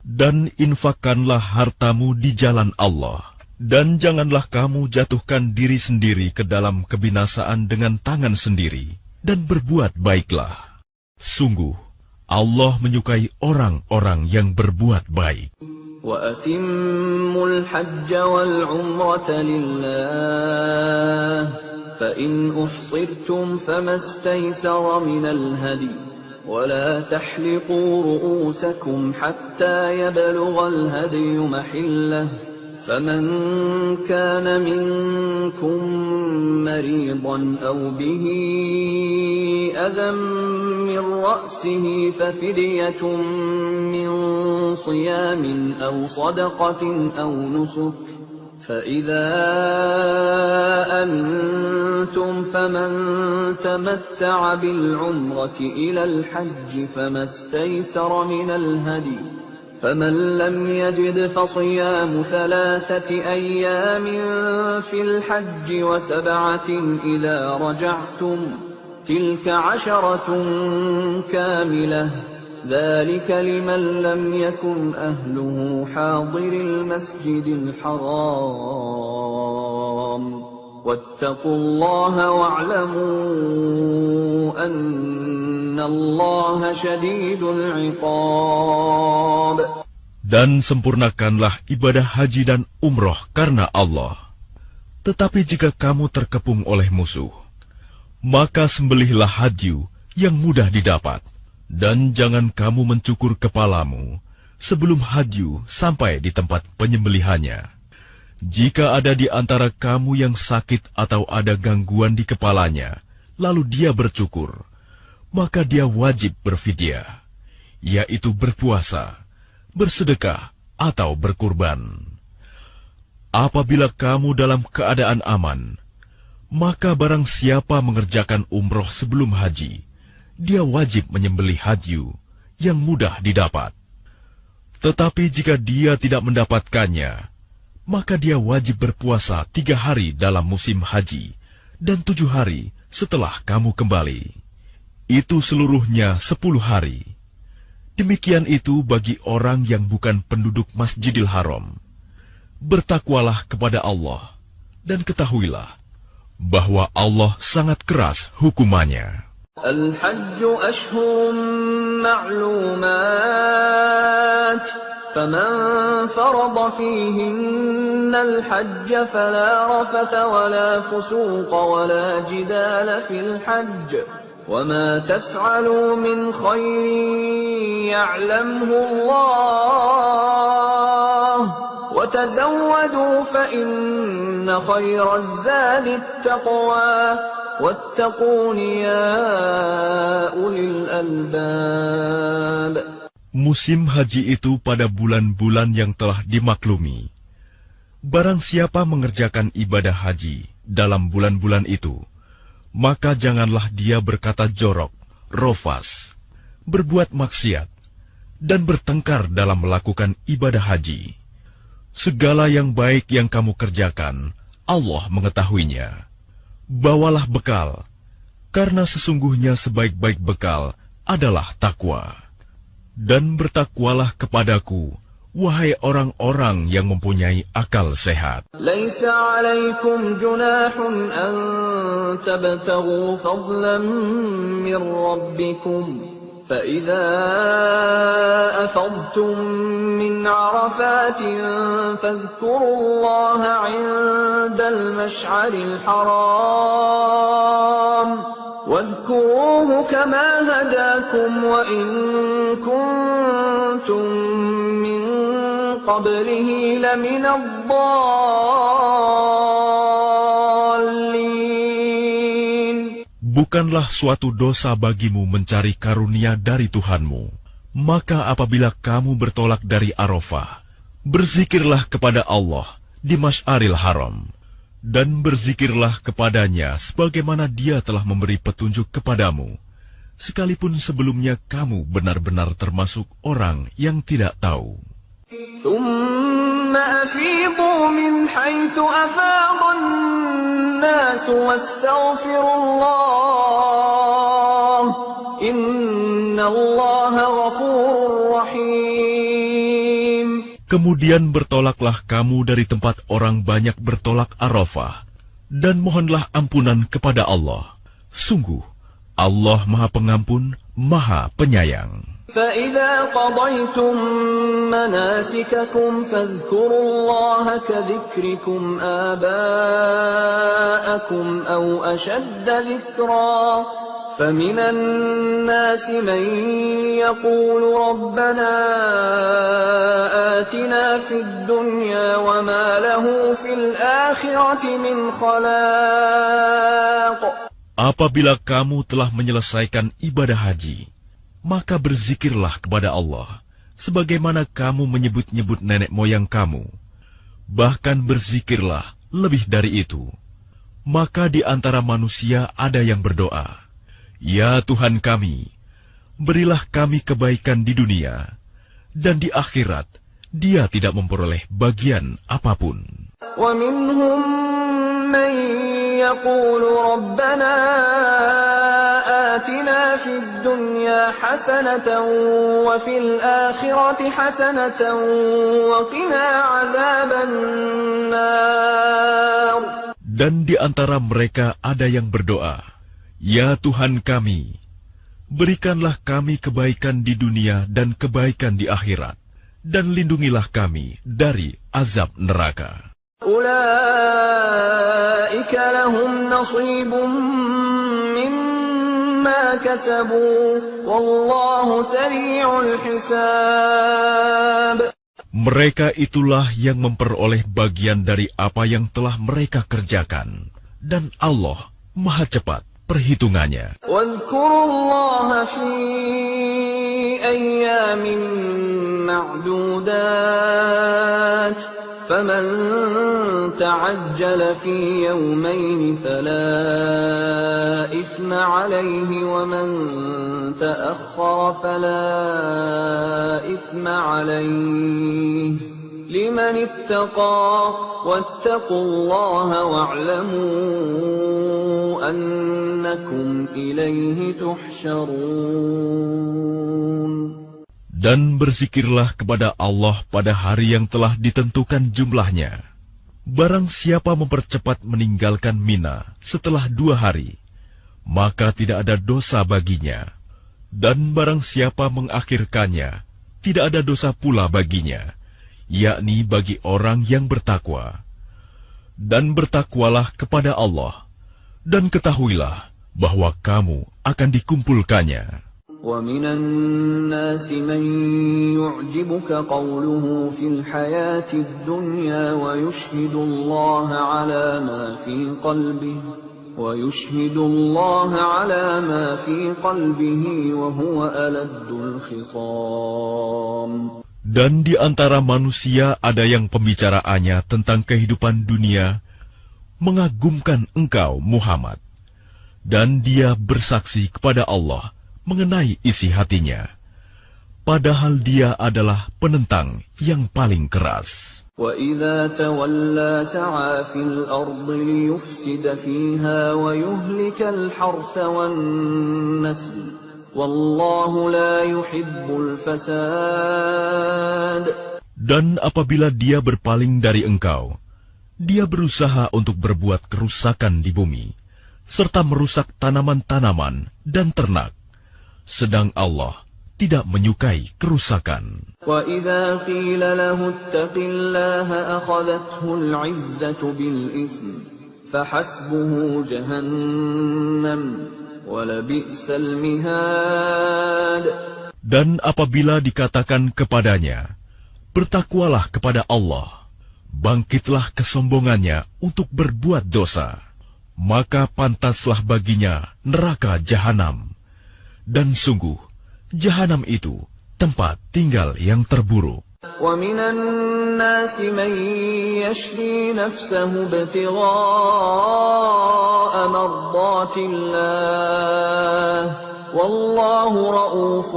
Dan infakkanlah hartamu di jalan Allah, dan janganlah kamu jatuhkan diri sendiri ke dalam kebinasaan dengan tangan sendiri, dan berbuat baiklah. Sungguh, Allah menyukai orang-orang yang berbuat baik. وَأَتِمُّوا الْحَجَّ وَالْعُمْرَةَ لِلَّهِ فَإِنْ أُحْصِرْتُمْ فَمَا اسْتَيْسَرَ مِنَ الْهَدْيِ وَلَا تَحْلِقُوا رُءُوسَكُمْ حَتَّى يَبْلُغَ الْهَدْيُ مَحِلَّهُ فَمَنْ كَانَ مِنْكُمْ مَرِيضًا أَوْ بِهِ أَذًى مِّن رَّأْسِهِ فَفِدْيَةٌ مِّن صِيَامٍ أَوْ صَدَقَةٍ أَوْ نُسُكٍ فَإِذَا أَمِنْتُمْ فَمَنْ تَمَتَّعَ بِالْعُمْرَةِ إِلَى الْحَجِّ فَمَا اسْتَيْسَرَ مِنَ الْهَدْيِ فَمَنْ لَمْ يَجِدْ فَصِيَامُ 3 أَيَّامٍ فِي الْحَجِّ وَسَبْعَةٍ إِذَا رَجَعْتُمْ تِلْكَ 10 كَامِلَةٌ ذَلِكَ لِمَنْ لَمْ يَكُنْ أَهْلُهُ حَاضِرِ الْمَسْجِدِ الْحَرَامِ وَاتَّقُوا اللَّهَ وَاعْلَمُوا أَنَّ اللَّهَ شَدِيدُ الْعِقَابِ. Dan sempurnakanlah ibadah haji dan umroh karena Allah. Tetapi jika kamu terkepung oleh musuh, maka sembelihlah hadyu yang mudah didapat. Dan jangan kamu mencukur kepalamu sebelum hadyu sampai di tempat penyembelihannya. Jika ada di antara kamu yang sakit atau ada gangguan di kepalanya, lalu dia bercukur, maka dia wajib berfidyah, yaitu berpuasa, bersedekah, atau berkurban. Apabila kamu dalam keadaan aman, maka barang siapa mengerjakan umroh sebelum haji, dia wajib menyembelih hadyu yang mudah didapat. Tetapi jika dia tidak mendapatkannya, maka dia wajib berpuasa 3 hari dalam musim haji dan 7 hari setelah kamu kembali. Itu seluruhnya 10 hari. Demikian itu bagi orang yang bukan penduduk Masjidil Haram. Bertakwalah kepada Allah, dan ketahuilah bahwa Allah sangat keras hukumannya. الحج أشهر معلومات فمن فرض فيهن الحج فلا رفث ولا فسوق ولا جدال في الحج وما تفعلوا من خير يعلمه الله وتزودوا فإن خير الزاد التقوى واتقون يا أولي الألباب. Musim haji itu pada bulan-bulan yang telah dimaklumi. Barang siapa mengerjakan ibadah haji dalam bulan-bulan itu, maka janganlah dia berkata jorok, rofas, berbuat maksiat, dan bertengkar dalam melakukan ibadah haji. Segala yang baik yang kamu kerjakan, Allah mengetahuinya. Bawalah bekal, karena sesungguhnya sebaik-baik bekal adalah takwa. Dan bertakwalah kepadaku, wahai orang-orang yang mempunyai akal sehat. Laisa 'alaikum junahun an tabtaghu fadlan min rabbikum. فإذا أفضتم من عرفات فاذكروا الله عند المشعر الحرام واذكروه كما هداكم وإن كنتم من قبله لمن الضالين. Bukanlah suatu dosa bagimu mencari karunia dari Tuhanmu. Maka apabila kamu bertolak dari Arafah, berzikirlah kepada Allah di Masy'aril Haram, dan berzikirlah kepadanya sebagaimana Dia telah memberi petunjuk kepadamu, sekalipun sebelumnya kamu benar-benar termasuk orang yang tidak tahu. ثم أفيضوا من حيث أفاض الناس واستغفروا الله إن الله غفور رحيم. Kemudian bertolaklah kamu dari tempat orang banyak bertolak Arafah, dan mohonlah ampunan kepada Allah. Sungguh, Allah Maha Pengampun, Maha Penyayang. فَإِذَا قَضَيْتُم مَّنَاسِكَكُمْ فَاذْكُرُوا اللَّهَ كَذِكْرِكُمْ آبَاءَكُمْ أَوْ أَشَدَّ ذِكْرًا فَمِنَ النَّاسِ مَن يَقُولُ رَبَّنَا آتِنَا فِي الدُّنْيَا وَمَا لَهُ فِي الْآخِرَةِ مِنْ خَلَاقٍ. Apabila kamu telah menyelesaikan ibadah haji, maka berzikirlah kepada Allah, sebagaimana kamu menyebut-nyebut nenek moyang kamu. Bahkan berzikirlah lebih dari itu. Maka di antara manusia ada yang berdoa, "Ya Tuhan kami, berilah kami kebaikan di dunia, dan di akhirat Dia tidak memperoleh bagian apapun." وَمِنْهُمْ مَن يَقُولُ رَبَّنَا آتِنَا فِي الدُّنْيَا حَسَنَةً وَفِي الْآخِرَةِ حَسَنَةً وَقِنَا عَذَابَ النَّارِ. Dan di antara mereka ada yang berdoa, "Ya Tuhan kami, berikanlah kami kebaikan di dunia dan kebaikan di akhirat, dan lindungilah kami dari azab neraka." أُولَئِكَ لَهُمْ نَصِيبٌ مِّمَّا كَسَبُوا وَاللَّهُ سَرِيعُ الْحِسَابِ. Mereka itulah yang memperoleh bagian dari apa yang telah mereka kerjakan, dan Allah Maha cepat perhitungannya. وَاذْكُرُوا اللَّهَ فِي أَيَّامٍ مَّعْدُودَاتٍ فمن تعجل في يومين فلا إثم عليه ومن تأخر فلا إثم عليه لمن اتقى واتقوا الله واعلموا أنكم إليه تحشرون. Dan berzikirlah kepada Allah pada hari yang telah ditentukan jumlahnya. Barang siapa mempercepat meninggalkan Mina setelah 2 hari, maka tidak ada dosa baginya. Dan barang siapa mengakhirkannya, tidak ada dosa pula baginya, yakni bagi orang yang bertakwa. Dan bertakwalah kepada Allah, dan ketahuilah bahwa kamu akan dikumpulkannya. وَمِنَ النَّاسِ مَن يُعْجِبُكَ قَوْلُهُ فِي الْحَيَاةِ الدُّنْيَا وَيُشْهِدُ اللَّهَ عَلَى مَا فِي قَلْبِهِ وَهُوَ أَلَدُّ الْخِصَامِ. Dan di antara manusia ada yang pembicaraannya tentang kehidupan dunia mengagumkan engkau, Muhammad, dan dia bersaksi kepada Allah mengenai isi hatinya, padahal dia adalah penentang yang paling keras. وَإِذَا تَوَلَّى سَعَى فِي الْأَرْضِ لِيُفْسِدَ فِيهَا وَيُهْلِكَ الْحَرْثَ وَالنَّسْلَ وَاللَّهُ لَا يُحِبُّ الْفَسَادَ. Dan apabila dia berpaling dari engkau, dia berusaha untuk berbuat kerusakan di bumi, serta merusak tanaman-tanaman dan ternak. Sedang Allah tidak menyukai kerusakan. وَإِذَا قِيلَ لَهُ اتَّقِ اللَّهَ أَخَذَتْهُ الْعِزَّةُ بِالْإِثْمِ فَحَسْبُهُ جَهَنَّمُ وَلَبِئْسَ الْمِهَادُ. Dan apabila dikatakan kepadanya, bertakwalah kepada Allah, bangkitlah kesombongannya untuk berbuat dosa, maka pantaslah baginya neraka jahanam. Dan sungguh, jahanam itu tempat tinggal yang terburuk. وَمِنَ النَّاسِ مَن يَشْرِي نَفْسَهُ ابْتِغَاءَ مَرْضَاتِ اللَّهِ وَاللَّهُ رَءُوفٌ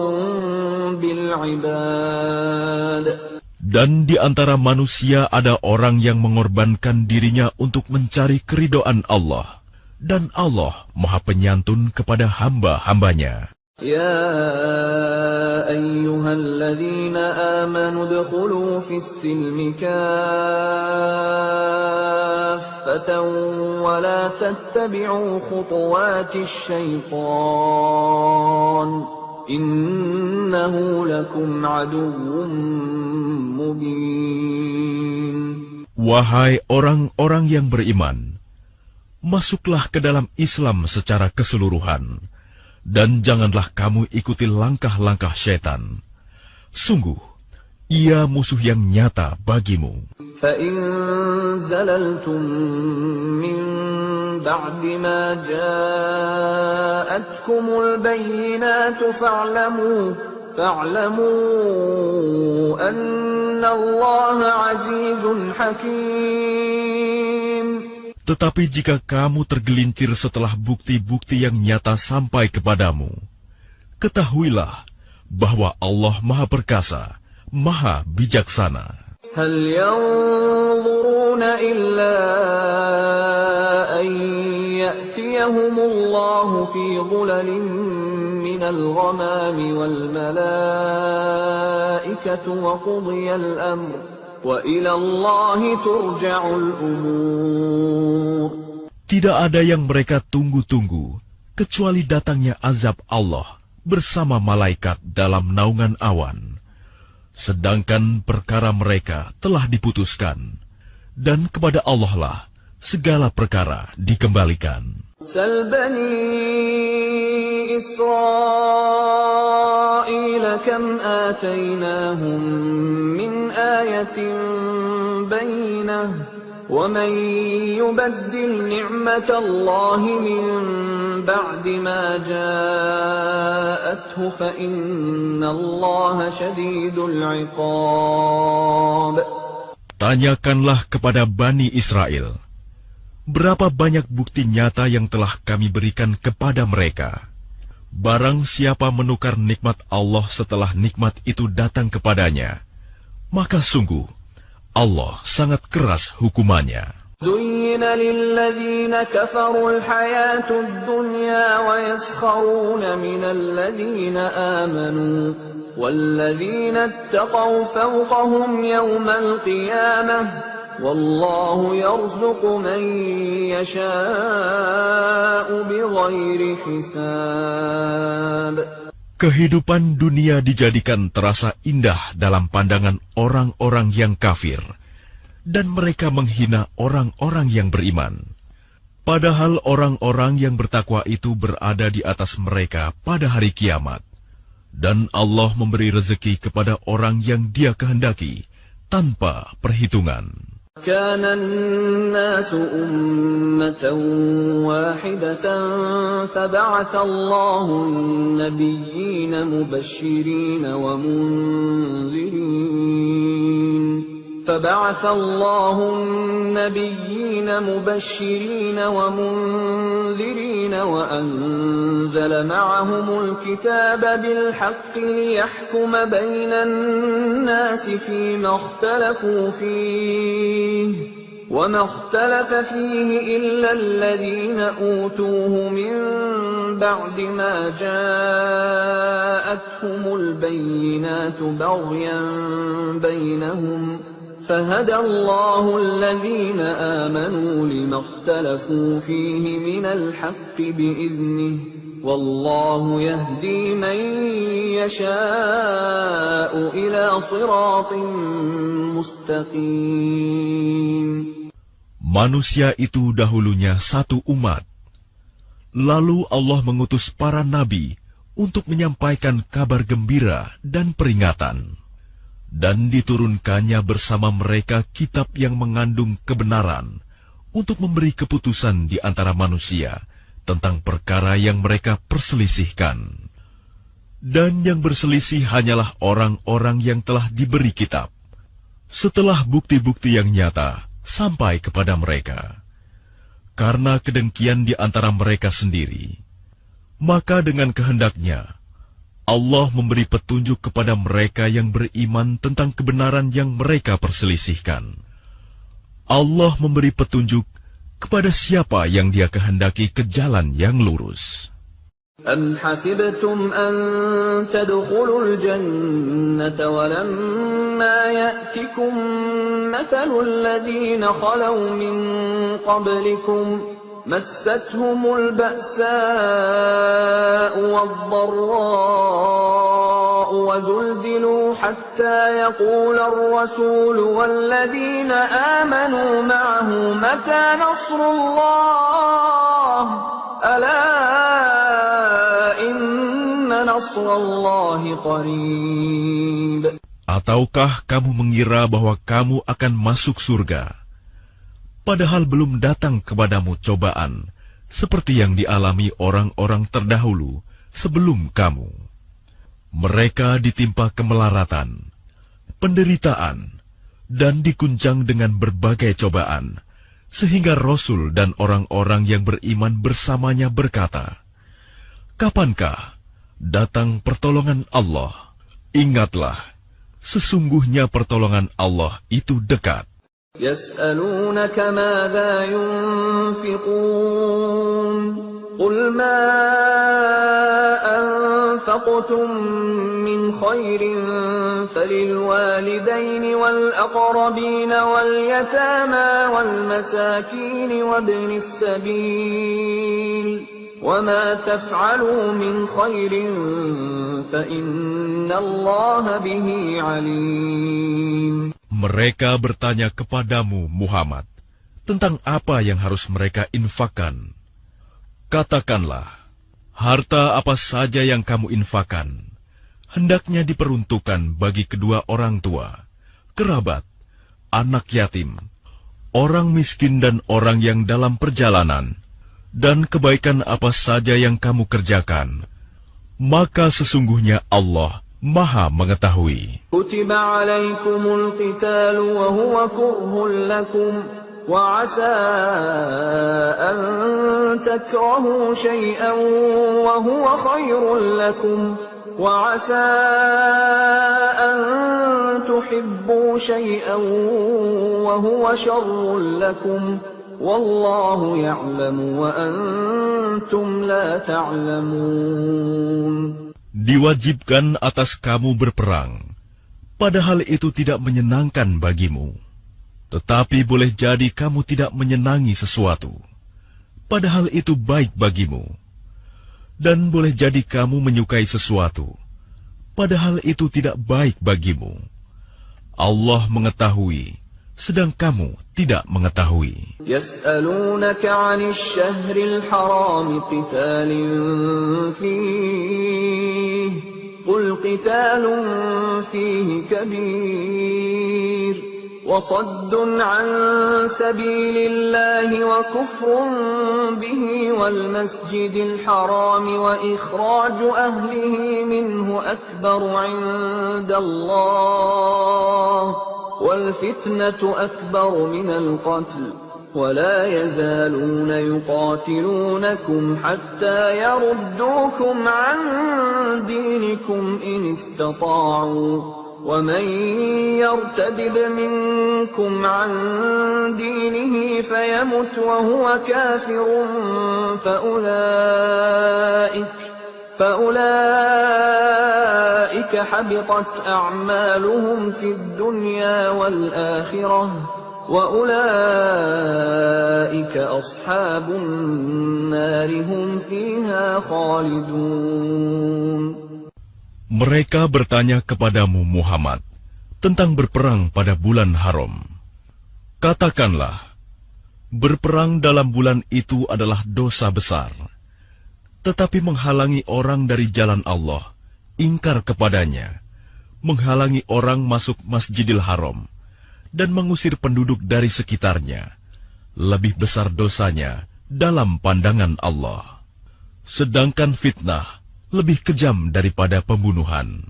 بِالْعِبَادِ. Dan di antara manusia ada orang yang mengorbankan dirinya untuk mencari keridhaan Allah, dan Allah Maha Penyantun kepada hamba-hambanya. يَا أَيُّهَا الَّذِينَ آمَنُوا ادْخُلُوا فِي السِّلْمِ كَافَّةً وَلَا تَتَّبِعُوا خُطُوَاتِ الشَّيْطَانِ إِنَّهُ لَكُمْ عَدُوٌّ مُّبِينٌ. Wahai orang-orang yang beriman, masuklah ke dalam Islam secara keseluruhan, dan janganlah kamu ikuti langkah-langkah syaitan. Sungguh, ia musuh yang nyata bagimu. فَإِن زَلَلْتُم مِّن بَعْدِ مَا جَاءَتْكُمُ الْبَيِّنَاتُ فَاعْلَمُوا أَنَّ اللَّهَ عَزِيزٌ حَكِيمٌ. Tetapi jika kamu tergelincir setelah bukti-bukti yang nyata sampai kepadamu, ketahuilah bahwa Allah Maha Perkasa, Maha Bijaksana. هَلْ يَنظُرُونَ إِلَّا أَن يَأْتِيَهُمُ اللَّهُ فِي ظُلَلٍ مِّنَ الْغَمَامِ وَالْمَلَائِكَةُ وَقُضِيَ الْأَمْرُ وَإِلَى اللَّهِ تُرْجَعُ الْأُمُورُ. Tidak ada yang mereka tunggu-tunggu, kecuali datangnya azab Allah bersama malaikat dalam naungan awan. Sedangkan perkara mereka telah diputuskan, dan kepada Allah lah segala perkara dikembalikan. سَلْ بَنِي إِسْرَائِيلَ كَمْ آتَيْنَاهُم مِّنْ آيَةٍ بَيِّنَةٍ وَمَن يُبَدِّلْ نِعْمَةَ اللَّهِ مِن بَعْدِ مَا جَاءَتْهُ فَإِنَّ اللَّهَ شَدِيدُ الْعِقَابِ. Tanyakanlah kepada Bani Israel, berapa banyak bukti nyata yang telah kami berikan kepada mereka. Barang siapa menukar nikmat Allah setelah nikmat itu datang kepadanya, maka sungguh Allah sangat keras hukumannya. زين للذين كفروا الحياة الدنيا ويسخرون من الذين آمنوا والذين اتقوا فوقهم يوم القيامة والله يرزق من يشاء بغير حساب. Kehidupan dunia dijadikan terasa indah dalam pandangan orang-orang yang kafir, dan mereka menghina orang-orang yang beriman. Padahal orang-orang yang bertakwa itu berada di atas mereka pada hari kiamat. Dan Allah memberi rezeki kepada orang yang Dia kehendaki, tanpa perhitungan. كان الناس أمة واحدة فبعث الله النبيين مبشرين ومنذرين وأنزل معهم الكتاب بالحق ليحكم بين الناس فيما اختلفوا فيه وما اختلف فيه إلا الذين أوتوه من بعد ما جاءتهم البينات بغيا بينهم فهدى الله الذين آمنوا لما اختلفوا فيه من الحق بإذنه والله يهدي من يشاء إلى صراط مستقيم. Manusia itu dahulunya satu umat. Lalu Allah mengutus para nabi untuk menyampaikan kabar gembira dan peringatan. Dan diturunkannya bersama mereka kitab yang mengandung kebenaran untuk memberi keputusan di antara manusia tentang perkara yang mereka perselisihkan. Dan yang berselisih hanyalah orang-orang yang telah diberi kitab, setelah bukti-bukti yang nyata sampai kepada mereka. Karena kedengkian di antara mereka sendiri, maka dengan kehendaknya Allah memberi petunjuk kepada mereka yang beriman tentang kebenaran yang mereka perselisihkan. Allah memberi petunjuk kepada siapa yang Dia kehendaki ke jalan yang lurus. أم حسبتم أن تدخلوا الجنة ولما يأتكم مثل الذين خلوا من قبلكم مستهم البأساء والضراء وزلزلوا حتى يقول الرسول والذين آمنوا معه متى نصر الله ألا إن نصر الله قريب. Ataukah kamu mengira bahwa kamu akan masuk surga, padahal belum datang kepadamu cobaan seperti yang dialami orang-orang terdahulu sebelum kamu? Mereka ditimpa kemelaratan, penderitaan, dan diguncang dengan berbagai cobaan, sehingga Rasul dan orang-orang yang beriman bersamanya berkata, "Kapankah datang pertolongan Allah?" Ingatlah, sesungguhnya pertolongan Allah itu dekat. يسألونك ماذا ينفقون قل ما أنفقتم من خير فللوالدين والأقربين واليتامى والمساكين وابن السبيل وما تفعلوا من خير فإن الله به عليم. Mereka bertanya kepadamu, Muhammad, tentang apa yang harus mereka infakkan. Katakanlah, harta apa saja yang kamu infakkan, hendaknya diperuntukkan bagi kedua orang tua, kerabat, anak yatim, orang miskin dan orang yang dalam perjalanan, dan kebaikan apa saja yang kamu kerjakan, maka sesungguhnya Allah Maha mengetahui. كتب عليكم القتال وهو كره لكم وعسى أن تكرهوا شيئا وهو خير لكم وعسى أن تحبوا شيئا وهو شر لكم والله يعلم وأنتم لا تعلمون. Diwajibkan atas kamu berperang, padahal itu tidak menyenangkan bagimu. Tetapi boleh jadi kamu tidak menyenangi sesuatu, padahal itu baik bagimu. Dan boleh jadi kamu menyukai sesuatu, padahal itu tidak baik bagimu. Allah mengetahui, sedang kamu tidak mengetahui. يسألونك عن الشهر الحرام قتال فيه قل قتال فيه كبير وصد عن سبيل الله وكفر به والمسجد الحرام وإخراج أهله منه أكبر عند الله والفتنة أكبر من القتل ولا يزالون يقاتلونكم حتى يردوكم عن دينكم إن استطاعوا ومن يرتد منكم عن دينه فيمت وهو كافر فأولئك حبطت أعمالهم في الدنيا والآخرة وأولئك أصحاب النار هم فيها خالدون. Mereka bertanya kepadamu Muhammad tentang berperang pada bulan haram. Katakanlah, berperang dalam bulan itu adalah dosa besar. Tetapi menghalangi orang dari jalan Allah, ingkar kepadanya, menghalangi orang masuk Masjidil Haram, dan mengusir penduduk dari sekitarnya, lebih besar dosanya dalam pandangan Allah. Sedangkan fitnah lebih kejam daripada pembunuhan.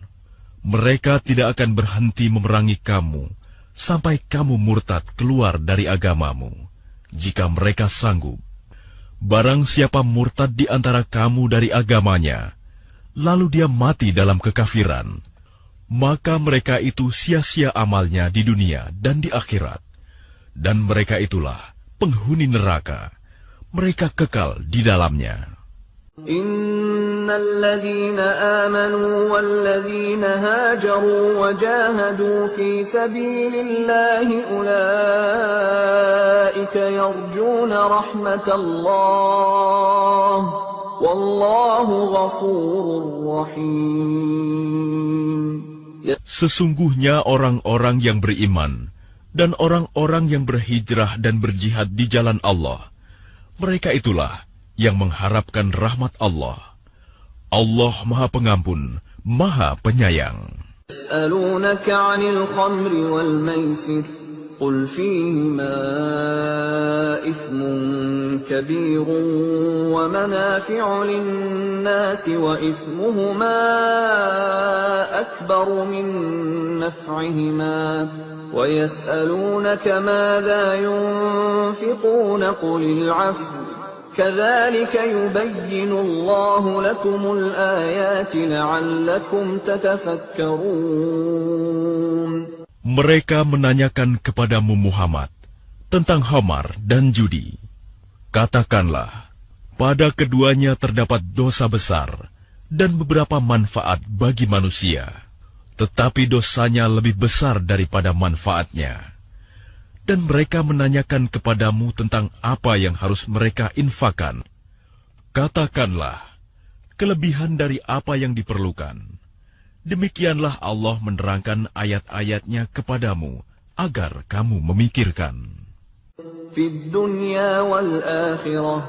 Mereka tidak akan berhenti memerangi kamu sampai kamu murtad keluar dari agamamu, jika mereka sanggup. Barang siapa murtad di antara kamu dari agamanya, lalu dia mati dalam kekafiran, maka mereka itu sia-sia amalnya di dunia dan di akhirat. Dan mereka itulah penghuni neraka, mereka kekal di dalamnya. Innal ladzina amanu wal ladzina hajaru wa jahadu fi sabilillahi ulaika yarjuna rahmatallah wallahu ghafurur rahim. Sesungguhnya orang-orang yang beriman dan orang-orang yang berhijrah dan berjihad di jalan Allah, mereka itulah yang mengharapkan rahmat Allah. Allah Maha Pengampun, Maha Penyayang. Yas'alunaka 'anil khamri wal maisir qul fihima ithmun kabirun wa manafi'u lin-nasi wa ithmuhuma akbaru min naf'ihima wa yas'alunaka madha yunfiquna qulil 'afwa كذلك يبين الله لكم الآيات لعلكم تتفكرون. Mereka menanyakan kepadamu Muhammad tentang khamar dan judi. Katakanlah, pada keduanya terdapat dosa besar dan beberapa manfaat bagi manusia, tetapi dosanya lebih besar daripada manfaatnya. Dan mereka menanyakan kepadamu tentang apa yang harus mereka infakkan. Katakanlah, kelebihan dari apa yang diperlukan. Demikianlah Allah menerangkan ayat-ayatnya kepadamu, agar kamu memikirkan. Fid dunya wal akhirah,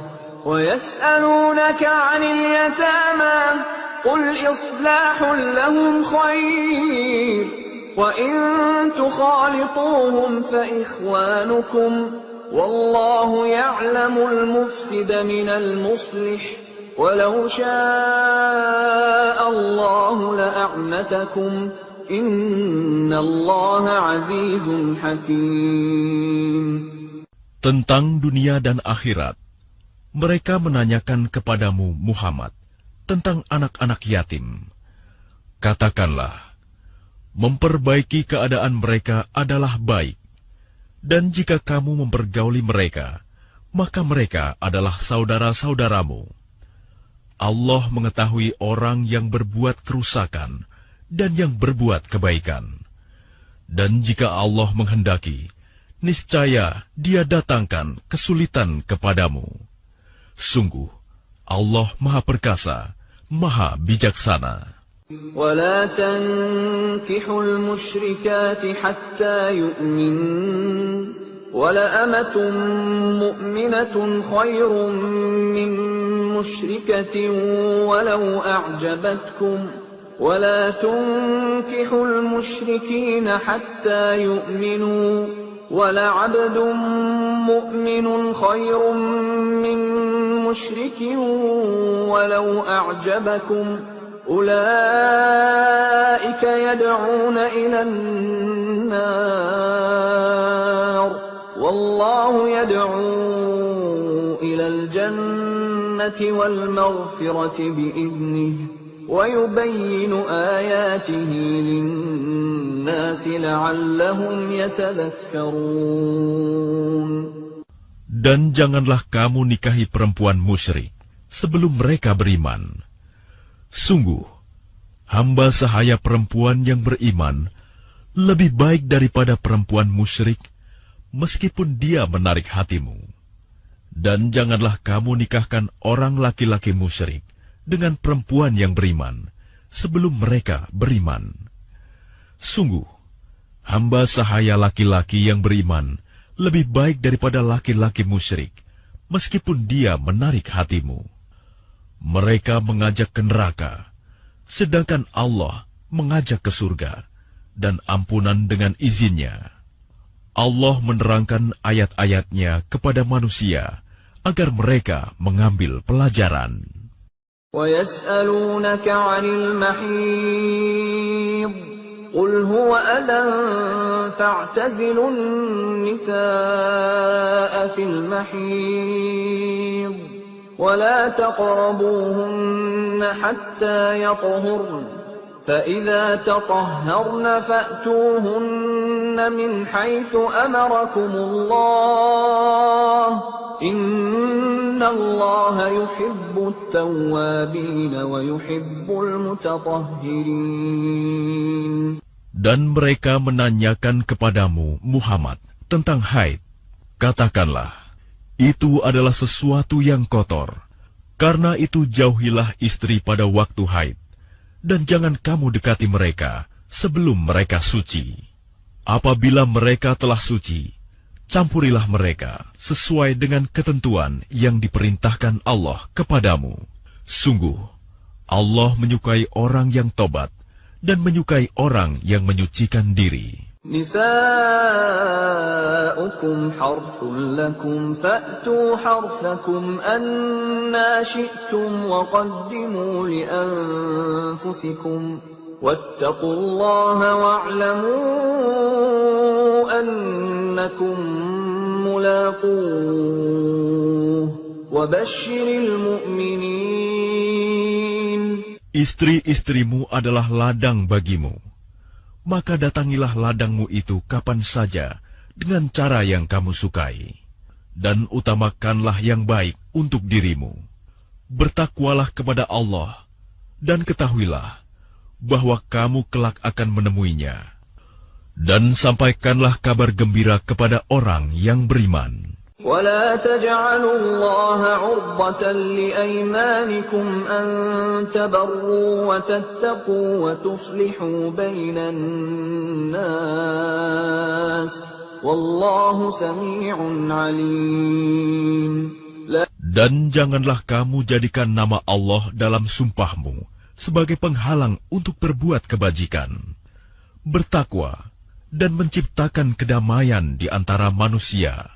wa yas'alunaka 'anil yatama, qul islahun lahum khair. وَإِن تُخَالِطُوهُمْ فَإِخْوَانُكُمْ وَاللَّهُ يَعْلَمُ الْمُفْسِدَ مِنَ الْمُصْلِحِ وَلَوْ شَاءَ اللَّهُ لَأَعْنَتَكُمْ إِنَّ اللَّهَ عَزِيزٌ حَكِيمٌ. Tentang dunia dan akhirat, mereka menanyakan kepadamu Muhammad tentang anak-anak yatim. Katakanlah, memperbaiki keadaan mereka adalah baik, dan jika kamu mempergauli mereka, maka mereka adalah saudara-saudaramu. Allah mengetahui orang yang berbuat kerusakan dan yang berbuat kebaikan. Dan jika Allah menghendaki, niscaya Dia datangkan kesulitan kepadamu. Sungguh, Allah Maha Perkasa, Maha Bijaksana. وَلَا تَنكِحُوا الْمُشْرِكَاتِ حَتَّى يُؤْمِنَّ وَلَأَمَةٌ مُؤْمِنَةٌ خَيْرٌ مِّن مُّشْرِكَةٍ وَلَوْ أَعْجَبَتْكُمْ وَلَا تُنكِحُوا الْمُشْرِكِينَ حَتَّى يُؤْمِنُوا وَلَعَبْدٌ مُؤْمِنٌ خَيْرٌ مِّن مُّشْرِكٍ وَلَوْ أَعْجَبَكُمْ أُولَئِكَ يَدْعُونَ إِلَى النَّارِ وَاللَّهُ يَدْعُو إِلَى الْجَنَّةِ وَالْمَغْفِرَةِ بِإِذْنِهِ وَيُبَيِّنُ آيَاتِهِ لِلنَّاسِ لَعَلَّهُمْ يَتَذَكَّرُونَ. Dan janganlah kamu nikahi perempuan musyrik sebelum mereka beriman. Sungguh, hamba sahaya perempuan yang beriman lebih baik daripada perempuan musyrik, meskipun dia menarik hatimu. Dan janganlah kamu nikahkan orang laki-laki musyrik dengan perempuan yang beriman sebelum mereka beriman. Sungguh, hamba sahaya laki-laki yang beriman lebih baik daripada laki-laki musyrik, meskipun dia menarik hatimu. Mereka mengajak ke neraka, sedangkan Allah mengajak ke surga, dan ampunan dengan izinnya. Allah menerangkan ayat-ayatnya kepada manusia, agar mereka mengambil pelajaran. وَيَسْأَلُونَكَ عَنِ الْمَحِيضِ قُلْ هُوَ أَذًى فَاعْتَزِلُوا النِّسَاءَ فِي الْمَحِيضِ وَلَا تَقْرَبُوهُنَّ حَتَّى يَطْهُرْنَ فَإِذَا تَطَهَّرْنَ فَأْتُوهُنَّ مِنْ حَيْثُ أَمَرَكُمُ اللَّهُ إِنَّ اللَّهَ يُحِبُّ التَّوَّابِينَ وَيُحِبُّ الْمُتَطَهِّرِينَ. Dan mereka menanyakan kepadamu Muhammad tentang haid. Katakanlah, itu adalah sesuatu yang kotor. Karena itu jauhilah istri pada waktu haid, dan jangan kamu dekati mereka sebelum mereka suci. Apabila mereka telah suci, campurilah mereka sesuai dengan ketentuan yang diperintahkan Allah kepadamu. Sungguh, Allah menyukai orang yang tobat dan menyukai orang yang menyucikan diri. نِسَاؤُكُمْ حَرْثٌ لَكُمْ فَأْتُوا حَرْثَكُمْ أَنَّىٰ شِئْتُمْ وَقَدِّمُوا لِأَنفُسِكُمْ وَاتَّقُوا اللَّهَ وَاعْلَمُوا أَنَّكُمْ مُلَاقُوهُ وَبَشِّرِ الْمُؤْمِنِينَ. Istri-istrimu adalah ladang bagimu. Maka datangilah ladangmu itu kapan saja dengan cara yang kamu sukai, dan utamakanlah yang baik untuk dirimu. Bertakwalah kepada Allah, dan ketahuilah bahwa kamu kelak akan menemuinya. Dan sampaikanlah kabar gembira kepada orang yang beriman. وَلَا تَجْعَلُوا اللَّهَ عُرْضَةً لِأَيْمَانِكُمْ أَن تَبَرُّوا وَتَتَّقُوا وَتُصْلِحُوا بَيْنَ النَّاسِ وَاللَّهُ سَمِيعٌ عَلِيمٌ. Dan janganlah kamu jadikan nama Allah dalam sumpahmu sebagai penghalang untuk berbuat kebajikan. Bertakwa dan menciptakan kedamaian di antara manusia.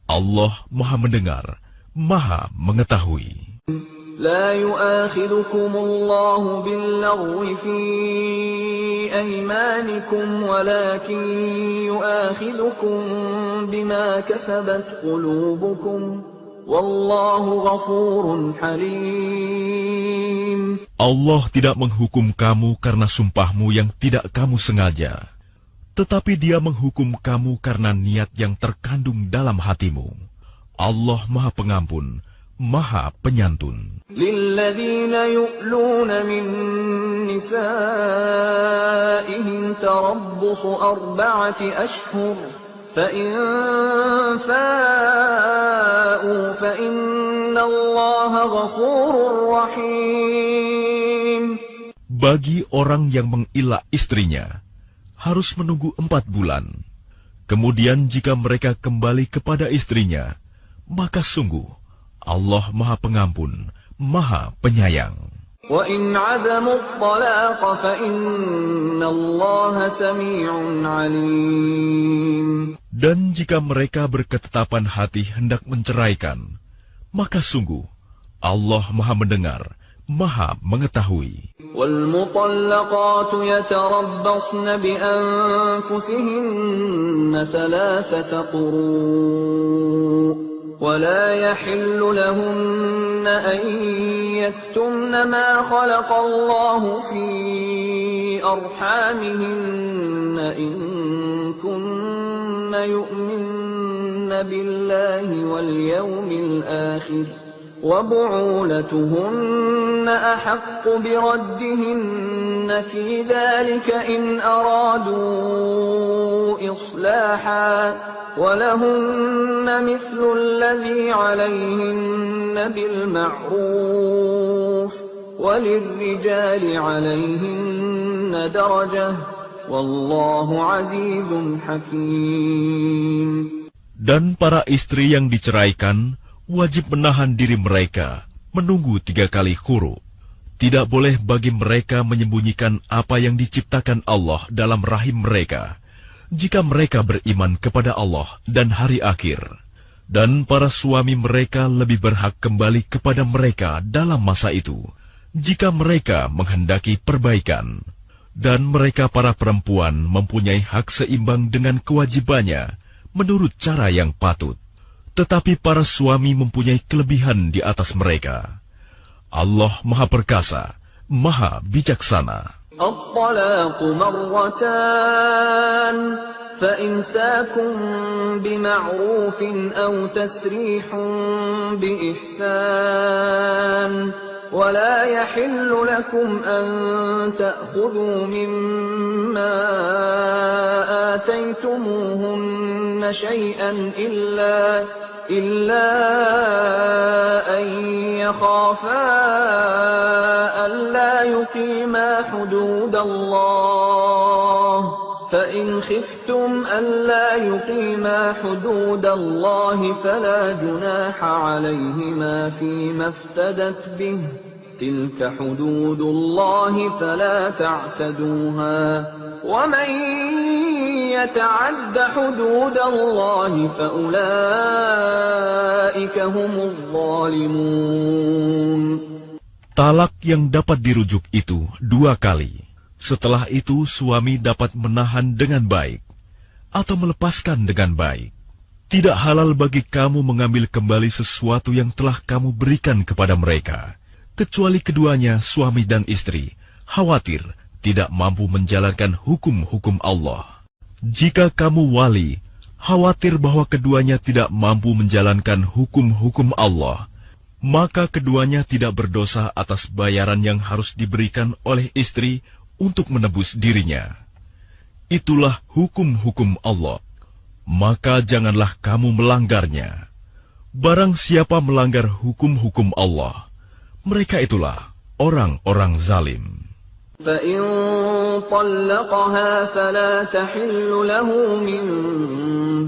Allah Maha Mendengar, Maha Mengetahui. لا يؤاخذكم الله باللغو في أيمانكم ولكن يؤاخذكم بما كسبت قلوبكم والله غفور حليم. Allah tidak menghukum kamu karena sumpahmu yang tidak kamu sengaja, tetapi Dia menghukum kamu karena niat yang terkandung dalam hatimu. Allah Maha Pengampun, Maha Penyantun. للذين يؤلون من نسائهم تربص 4 أشهر فإن فاءوا فإن الله غفور رحيم. Bagi orang yang mengilah istrinya, harus menunggu 4 bulan. Kemudian jika mereka kembali kepada istrinya, maka sungguh Allah Maha Pengampun, Maha Penyayang. وَإِنْ عَزَمُوا الطَّلَاقَ فَإِنَّ اللَّهَ سَمِيعٌ عَلِيمٌ. Dan jika mereka berketetapan hati hendak menceraikan, maka sungguh Allah Maha Mendengar, Maha Mengetahui. وَالْمُطَلَّقَاتُ يَتَرَبَّصْنَ بِأَنفُسِهِنَّ 3 قُرُوءٍ ولا يحل لهن أن يكتمن ما خلق الله في أرحامهن إن كن يؤمن بالله واليوم الآخر وبعولتهن أحق بردهن في ذلك إن أرادوا إصلاحا وَلَهُنَّ مِثْلُ الَّذِي عَلَيْهِنَّ بِالْمَعْرُوفِ وَلِلرِّجَالِ عَلَيْهِنَّ دَرَجَةٌ وَاللَّهُ عَزِيزٌ حَكِيمٌ. Dan para istri yang diceraikan wajib menahan diri mereka menunggu 3 kali khuru. Tidak boleh bagi mereka menyembunyikan apa yang diciptakan Allah dalam rahim mereka, jika mereka beriman kepada Allah dan hari akhir, dan para suami mereka lebih berhak kembali kepada mereka dalam masa itu, jika mereka menghendaki perbaikan, dan mereka para perempuan mempunyai hak seimbang dengan kewajibannya menurut cara yang patut, tetapi para suami mempunyai kelebihan di atas mereka. Allah Maha Perkasa, Maha Bijaksana. الطلاق مرتان فإمساكم بمعروف أو تسريح بإحسان ولا يحل لكم أن تأخذوا مما آتيتموهن شيئا إلا أن يخافا ألا يقيما حدود الله فإن خفتم ألا يقيما حدود الله فلا جناح عليهما فيما افتدت به تلك حدود الله فلا تعتدوها ومن يتعد حدود الله فأولئك هم الظالمون. Talak yang dapat dirujuk itu 2 kali. Setelah itu suami dapat menahan dengan baik atau melepaskan dengan baik. Tidak halal bagi kamu mengambil kembali sesuatu yang telah kamu berikan kepada mereka, kecuali keduanya suami dan istri khawatir tidak mampu menjalankan hukum-hukum Allah. Jika kamu wali khawatir bahwa keduanya tidak mampu menjalankan hukum-hukum Allah, maka keduanya tidak berdosa atas bayaran yang harus diberikan oleh istri untuk menebus dirinya. Itulah hukum-hukum Allah. Maka janganlah kamu melanggarnya. Barang siapa melanggar hukum-hukum Allah, mereka itulah orang-orang zalim. فَإِن طَلَّقَهَا فَلَا تَحِلُّ لَهُ مِن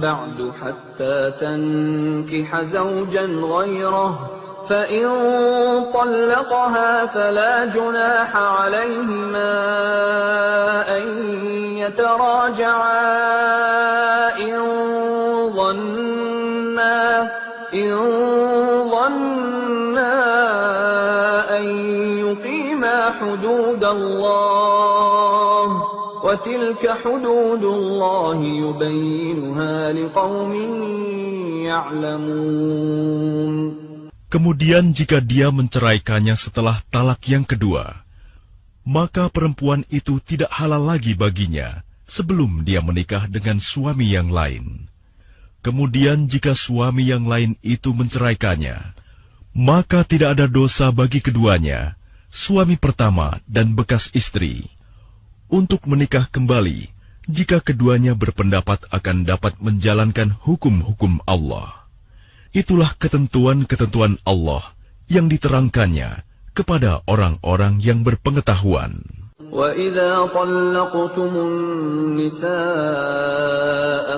بَعْدُ حَتَّى تَنكِحَ زَوْجًا غَيْرَهُ فَإِن طَلَّقَهَا فَلَا جُنَاحَ عَلَيْهِمَا أَن يَتَرَاجَعَا إِن ظَنَّا حدود الله وتلك حدود الله يبينها لقوم يعلمون. Kemudian jika dia menceraikannya setelah talak yang kedua, maka perempuan itu tidak halal lagi baginya sebelum dia menikah dengan suami yang lain. Kemudian jika suami yang lain itu menceraikannya, maka tidak ada dosa bagi keduanya, suami pertama dan bekas istri, untuk menikah kembali jika keduanya berpendapat akan dapat menjalankan hukum-hukum Allah. Itulah ketentuan-ketentuan Allah yang diterangkannya kepada orang-orang yang berpengetahuan. وَإِذَا طَلَّقْتُمُ النِّسَاءَ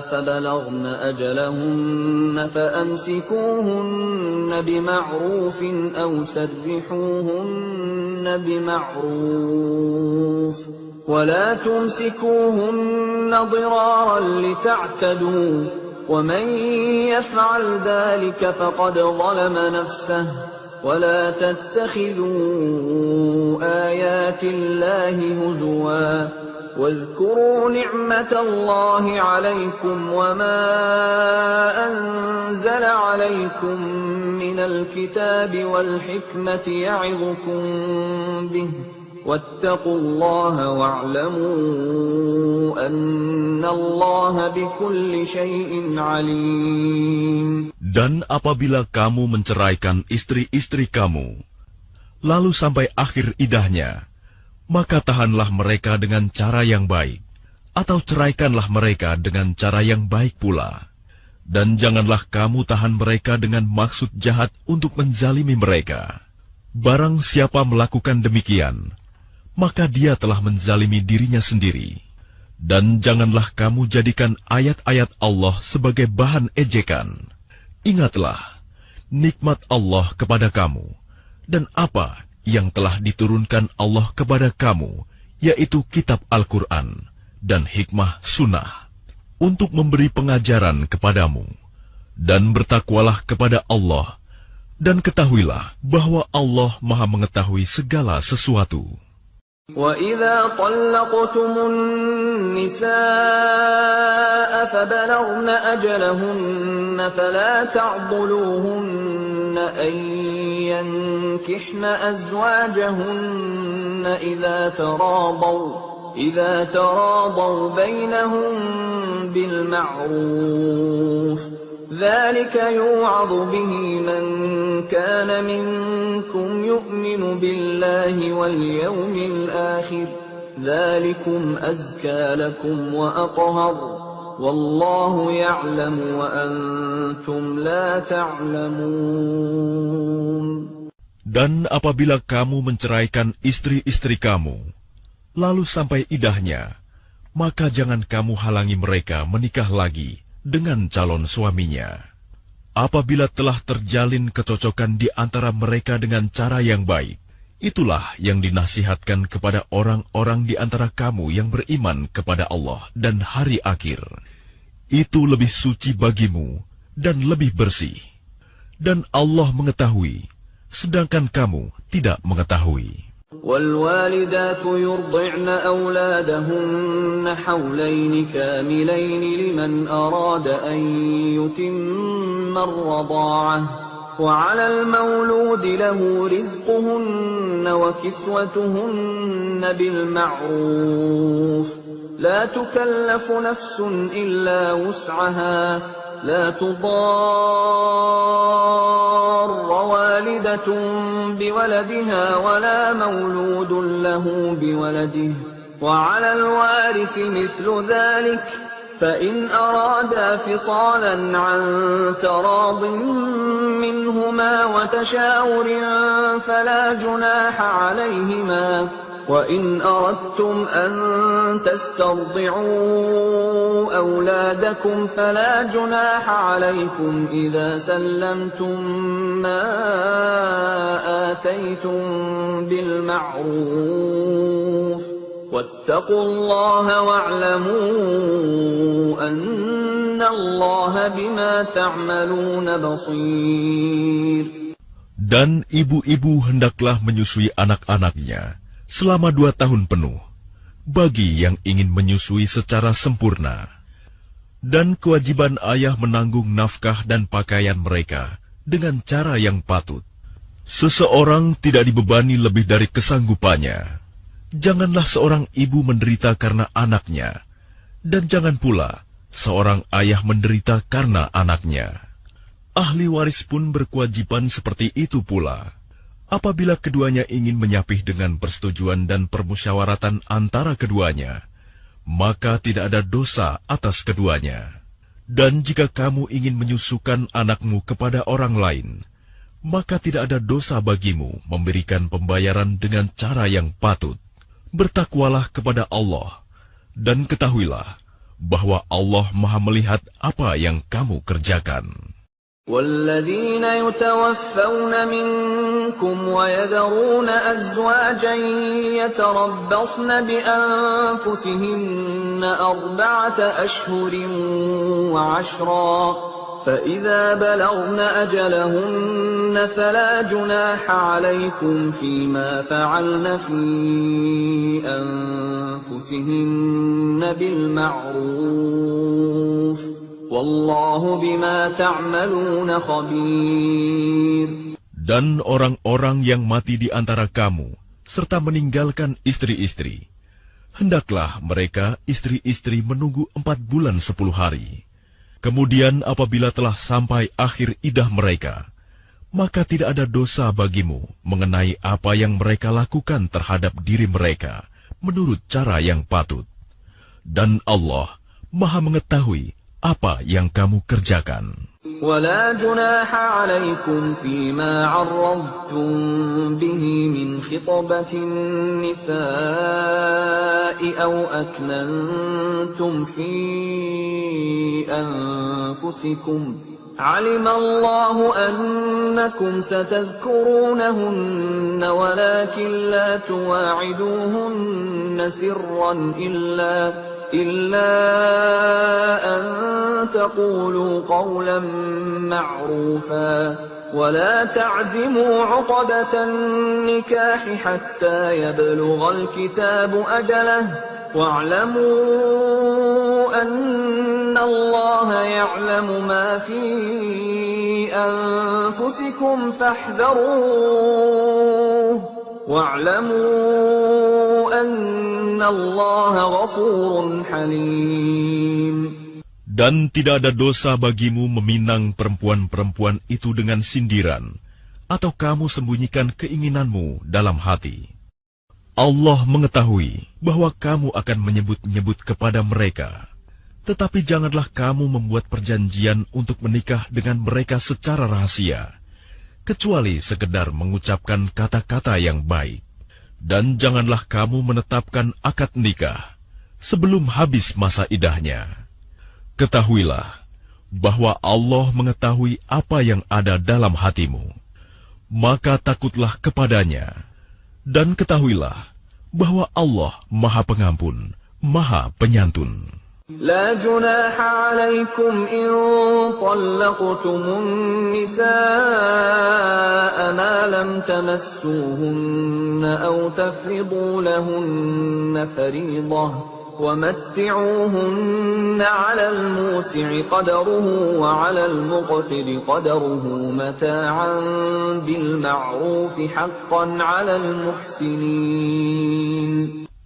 فَبَلَغْنَ أَجَلَهُنَّ فَأَمْسِكُوهُنَّ بِمَعْرُوفٍ أَوْ سَرِّحُوهُنَّ بِمَعْرُوفٍ وَلَا تُمْسِكُوهُنَّ ضِرَارًا لِتَعْتَدُوا وَمَنْ يَفْعَلْ ذَلِكَ فَقَدْ ظَلَمَ نَفْسَهُ وَلَا تَتَّخِذُوا آيَاتِ اللَّهِ هُزُوًا وَاذْكُرُوا نِعْمَةَ اللَّهِ عَلَيْكُمْ وَمَا أَنزَلَ عَلَيْكُمْ مِنَ الْكِتَابِ وَالْحِكْمَةِ يَعِظُكُمْ بِهِ وَاتَّقُوا اللَّهَ وَاعْلَمُوا أَنَّ اللَّهَ بِكُلِّ شَيْءٍ عَلِيمٌ. Dan apabila kamu menceraikan istri-istri kamu, lalu sampai akhir idahnya, maka tahanlah mereka dengan cara yang baik, atau ceraikanlah mereka dengan cara yang baik pula. Dan janganlah kamu tahan mereka dengan maksud jahat untuk menzalimi mereka. Barang siapa melakukan demikian, maka dia telah menzalimi dirinya sendiri. Dan janganlah kamu jadikan ayat-ayat Allah sebagai bahan ejekan. Ingatlah nikmat Allah kepada kamu, dan apa yang telah diturunkan Allah kepada kamu, yaitu kitab Al-Quran dan hikmah sunnah, untuk memberi pengajaran kepadamu. Dan bertakwalah kepada Allah, dan ketahuilah bahwa Allah Maha mengetahui segala sesuatu. وَإِذَا طَلَّقْتُمُ النِّسَاءَ فَبَلَغْنَ أَجَلَهُنَّ فَلَا تَعْضُلُوهُنَّ أَن يَنكِحْنَ أَزْوَاجَهُنَّ إِذَا تَرَاضَوْا بَيْنَهُم بِالْمَعْرُوفِ ذَلِكَ يُوعَظُ بِهِ مَن كَانَ مِنكُمْ يُؤْمِنُ بِاللَّهِ وَالْيَوْمِ الْآخِرِ ذَلِكُمْ أَزْكَى لَكُمْ وَأَطْهَرُ وَاللَّهُ يَعْلَمُ وَأَنْتُمْ لَا تَعْلَمُونَ. Dan apabila kamu menceraikan istri-istri kamu, lalu sampai idahnya, maka jangan kamu halangi mereka menikah lagi dengan calon suaminya. Apabila telah terjalin kecocokan di antara mereka dengan cara yang baik, itulah yang dinasihatkan kepada orang-orang di antara kamu yang beriman kepada Allah dan hari akhir. Itu lebih suci bagimu dan lebih bersih. Dan Allah mengetahui, sedangkan kamu tidak mengetahui. وَالْوَالِدَاتُ يُرْضِعْنَ أَوْلَادَهُنَّ حَوْلَيْنِ كَامِلَيْنِ لِمَنْ أَرَادَ أَنْ يُتِمَّ الرَّضَاعَةَ وَعَلَى الْمَوْلُودِ لَهُ رِزْقُهُنَّ وَكِسْوَتُهُنَّ بِالْمَعْرُوفِ لَا تُكَلَّفُ نَفْسٌ إِلَّا وُسْعَهَا لَا تُضَارَّ وَالِدَةٌ بِوَلَدِهَا وَلَا مَوْلُودٌ لَهُ بِوَلَدِهِ وَعَلَى الْوَارِثِ مِثْلُ ذَلِكَ فَإِنْ أَرَادَا فِصَالًا عَنْ تَرَاضٍ مِّنْهُمَا وَتَشَاوُرٍ فَلَا جُنَاحَ عَلَيْهِمَا وَإِنْ أَرَدْتُمْ أَنْ تَسْتَرْضِعُوا أَوْلَادَكُمْ فَلَا جُنَاحَ عَلَيْكُمْ إِذَا سَلَّمْتُمْ مَا آتَيْتُمْ بِالْمَعْرُوفِ وَاتَّقُوا اللَّهَ وَاعْلَمُوا أَنَّ اللَّهَ بِمَا تَعْمَلُونَ بَصِيرٌ. Dan ibu-ibu hendaklah menyusui anak-anaknya selama 2 tahun penuh bagi yang ingin menyusui secara sempurna. Dan kewajiban ayah menanggung nafkah dan pakaian mereka dengan cara yang patut. Seseorang tidak dibebani lebih dari kesanggupannya. Janganlah seorang ibu menderita karena anaknya, dan jangan pula seorang ayah menderita karena anaknya. Ahli waris pun berkewajiban seperti itu pula. Apabila keduanya ingin menyapih dengan persetujuan dan permusyawaratan antara keduanya, maka tidak ada dosa atas keduanya. Dan jika kamu ingin menyusukan anakmu kepada orang lain, maka tidak ada dosa bagimu memberikan pembayaran dengan cara yang patut. Bertakwalah kepada Allah, dan ketahuilah bahwa Allah Maha melihat apa yang kamu kerjakan. وَالَّذِينَ يُتَوَفَّوْنَ مِنكُمْ وَيَذَرُونَ أَزْوَاجًا يَتَرَبَّصْنَ بِأَنفُسِهِنَّ 4 أَشْهُرٍ وَعَشْرًا فَإِذَا بَلَغْنَ أَجَلَهُنَّ فَلَا جُنَاحَ عَلَيْكُمْ فِيمَا فَعَلْنَ فِي أَنفُسِهِنَّ بِالْمَعْرُوفِ Wallahu bima ta'maluna khabir. Dan orang-orang yang mati di antara kamu, serta meninggalkan istri-istri, hendaklah mereka istri-istri menunggu 4 bulan 10 hari. Kemudian apabila telah sampai akhir iddah mereka, maka tidak ada dosa bagimu mengenai apa yang mereka lakukan terhadap diri mereka, menurut cara yang patut. Dan Allah Maha mengetahui apa yang kamu kerjakan. ولا جناح عليكم فيما عرضتم به من خطبة النساء أو أكننتم في أنفسكم علم الله أنكم ستذكرونهن ولكن لا تواعدوهن سرا إلا أن تقولوا قولا معروفا ولا تعزموا عقدة النكاح حتى يبلغ الكتاب أجله واعلموا أن الله يعلم ما في أنفسكم فاحذروه واعلموا أن الله غفور حليم. Dan tidak ada dosa bagimu meminang perempuan-perempuan itu dengan sindiran, atau kamu sembunyikan keinginanmu dalam hati. Allah mengetahui bahwa kamu akan menyebut-nyebut kepada mereka. Tetapi janganlah kamu membuat perjanjian untuk menikah dengan mereka secara rahasia, kecuali sekedar mengucapkan kata-kata yang baik. Dan janganlah kamu menetapkan akad nikah sebelum habis masa iddahnya. Ketahuilah bahwa Allah mengetahui apa yang ada dalam hatimu. Maka takutlah kepadanya. Dan ketahuilah bahwa Allah Maha Pengampun, Maha Penyantun. لا جناح عليكم إن طلقتم النساء ما لم تمسوهن أو تفرضوا لهن فريضة ومتعوهن على الموسع قدره وعلى المقتر قدره متاعا بالمعروف حقا على المحسنين.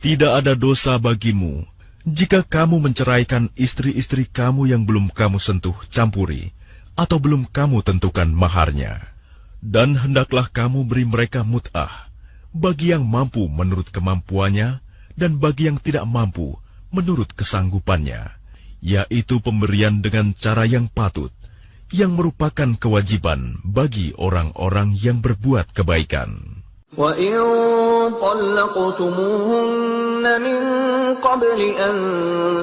Tidak ada dosa bagimu jika kamu menceraikan istri-istri kamu yang belum kamu sentuh campuri, atau belum kamu tentukan maharnya. Dan hendaklah kamu beri mereka mut'ah, bagi yang mampu menurut kemampuannya, dan bagi yang tidak mampu menurut kesanggupannya, yaitu pemberian dengan cara yang patut, yang merupakan kewajiban bagi orang-orang yang berbuat kebaikan. وَإِن طَلَّقْتُمُوهُنَّ مِن قَبْلِ أَن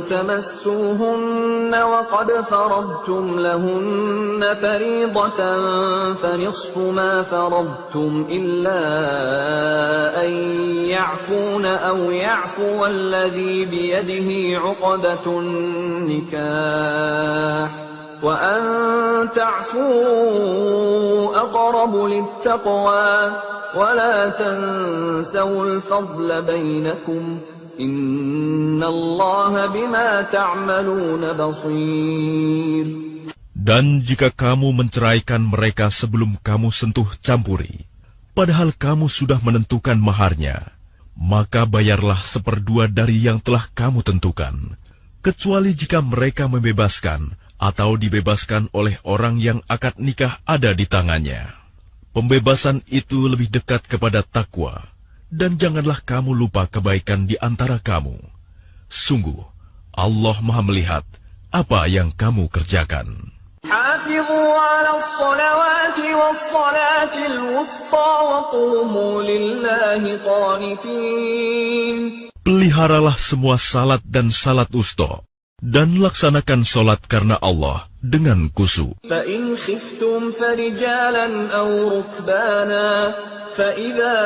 تَمَسُّوهُنَّ وَقَدْ فَرَضْتُمْ لَهُنَّ فَرِيضَةً فَنِصْفُ مَا فَرَضْتُمْ إِلَّا أَن يَعْفُونَ أَوْ يَعْفُوَ الَّذِي بِيَدِهِ عُقْدَةُ النِّكَاحِ وَأَن تَعْفُوا أَقْرَبُ لِلتَّقْوَىٰ ولا تنسوا الفضل بينكم إن الله بما تعملون بصير. Dan jika kamu menceraikan mereka sebelum kamu sentuh campuri, padahal kamu sudah menentukan maharnya, maka bayarlah 1/2 dari yang telah kamu tentukan, kecuali jika mereka membebaskan atau dibebaskan oleh orang yang akad nikah ada di tangannya. Pembebasan itu lebih dekat kepada takwa, dan janganlah kamu lupa kebaikan di antara kamu. Sungguh, Allah Maha melihat apa yang kamu kerjakan. حافظوا على الصلوات والصلاة الوسطى وقوموا لله قانتين. Peliharalah semua salat dan salat wusta, dan laksanakan salat karena Allah dengan khusyuk. فإن خفتم فرجالا أو ركبانا فإذا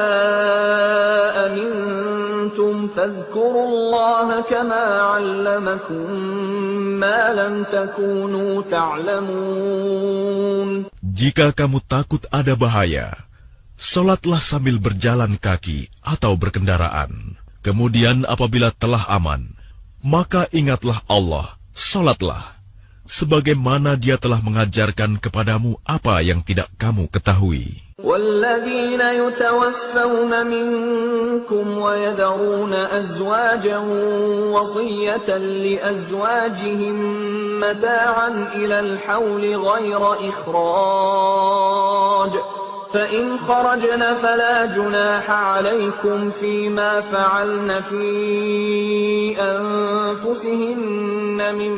أمنتم فاذكروا الله كما علمكم ما لم تكونوا تعلمون. Jika kamu takut ada bahaya, salatlah sambil berjalan kaki atau berkendaraan. Kemudian apabila telah aman, maka ingatlah Allah, salatlah, sebagaimana Dia telah mengajarkan kepadamu apa yang tidak kamu ketahui. والذين يتوفون منكم ويذرون أزواجا وصية لأزواجهم متاعا إلى الحول غير إخراج فإن خرجن فلا جناح عليكم فيما فعلن في أنفسهن من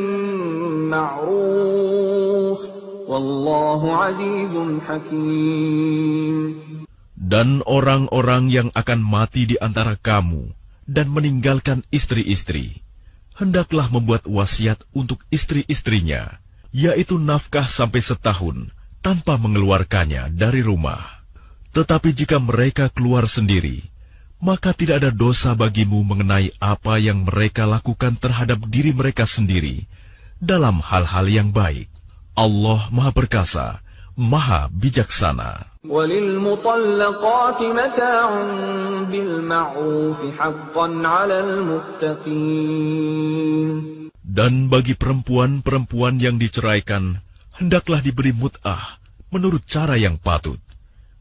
معروف Wallahu azizun hakim. Dan orang-orang yang akan mati di antara kamu dan meninggalkan istri-istri, hendaklah membuat wasiat untuk istri-istrinya, yaitu nafkah sampai setahun tanpa mengeluarkannya dari rumah. Tetapi jika mereka keluar sendiri, maka tidak ada dosa bagimu mengenai apa yang mereka lakukan terhadap diri mereka sendiri dalam hal-hal yang baik. Allah Maha Perkasa, Maha Bijaksana. وَلِلْمُطَلَّقَاتِ مَتَاعٌ بِالْمَعْرُوفِ حَقًّا عَلَى الْمُتَّقِينَ. Dan bagi perempuan-perempuan yang diceraikan, hendaklah diberi mut'ah menurut cara yang patut,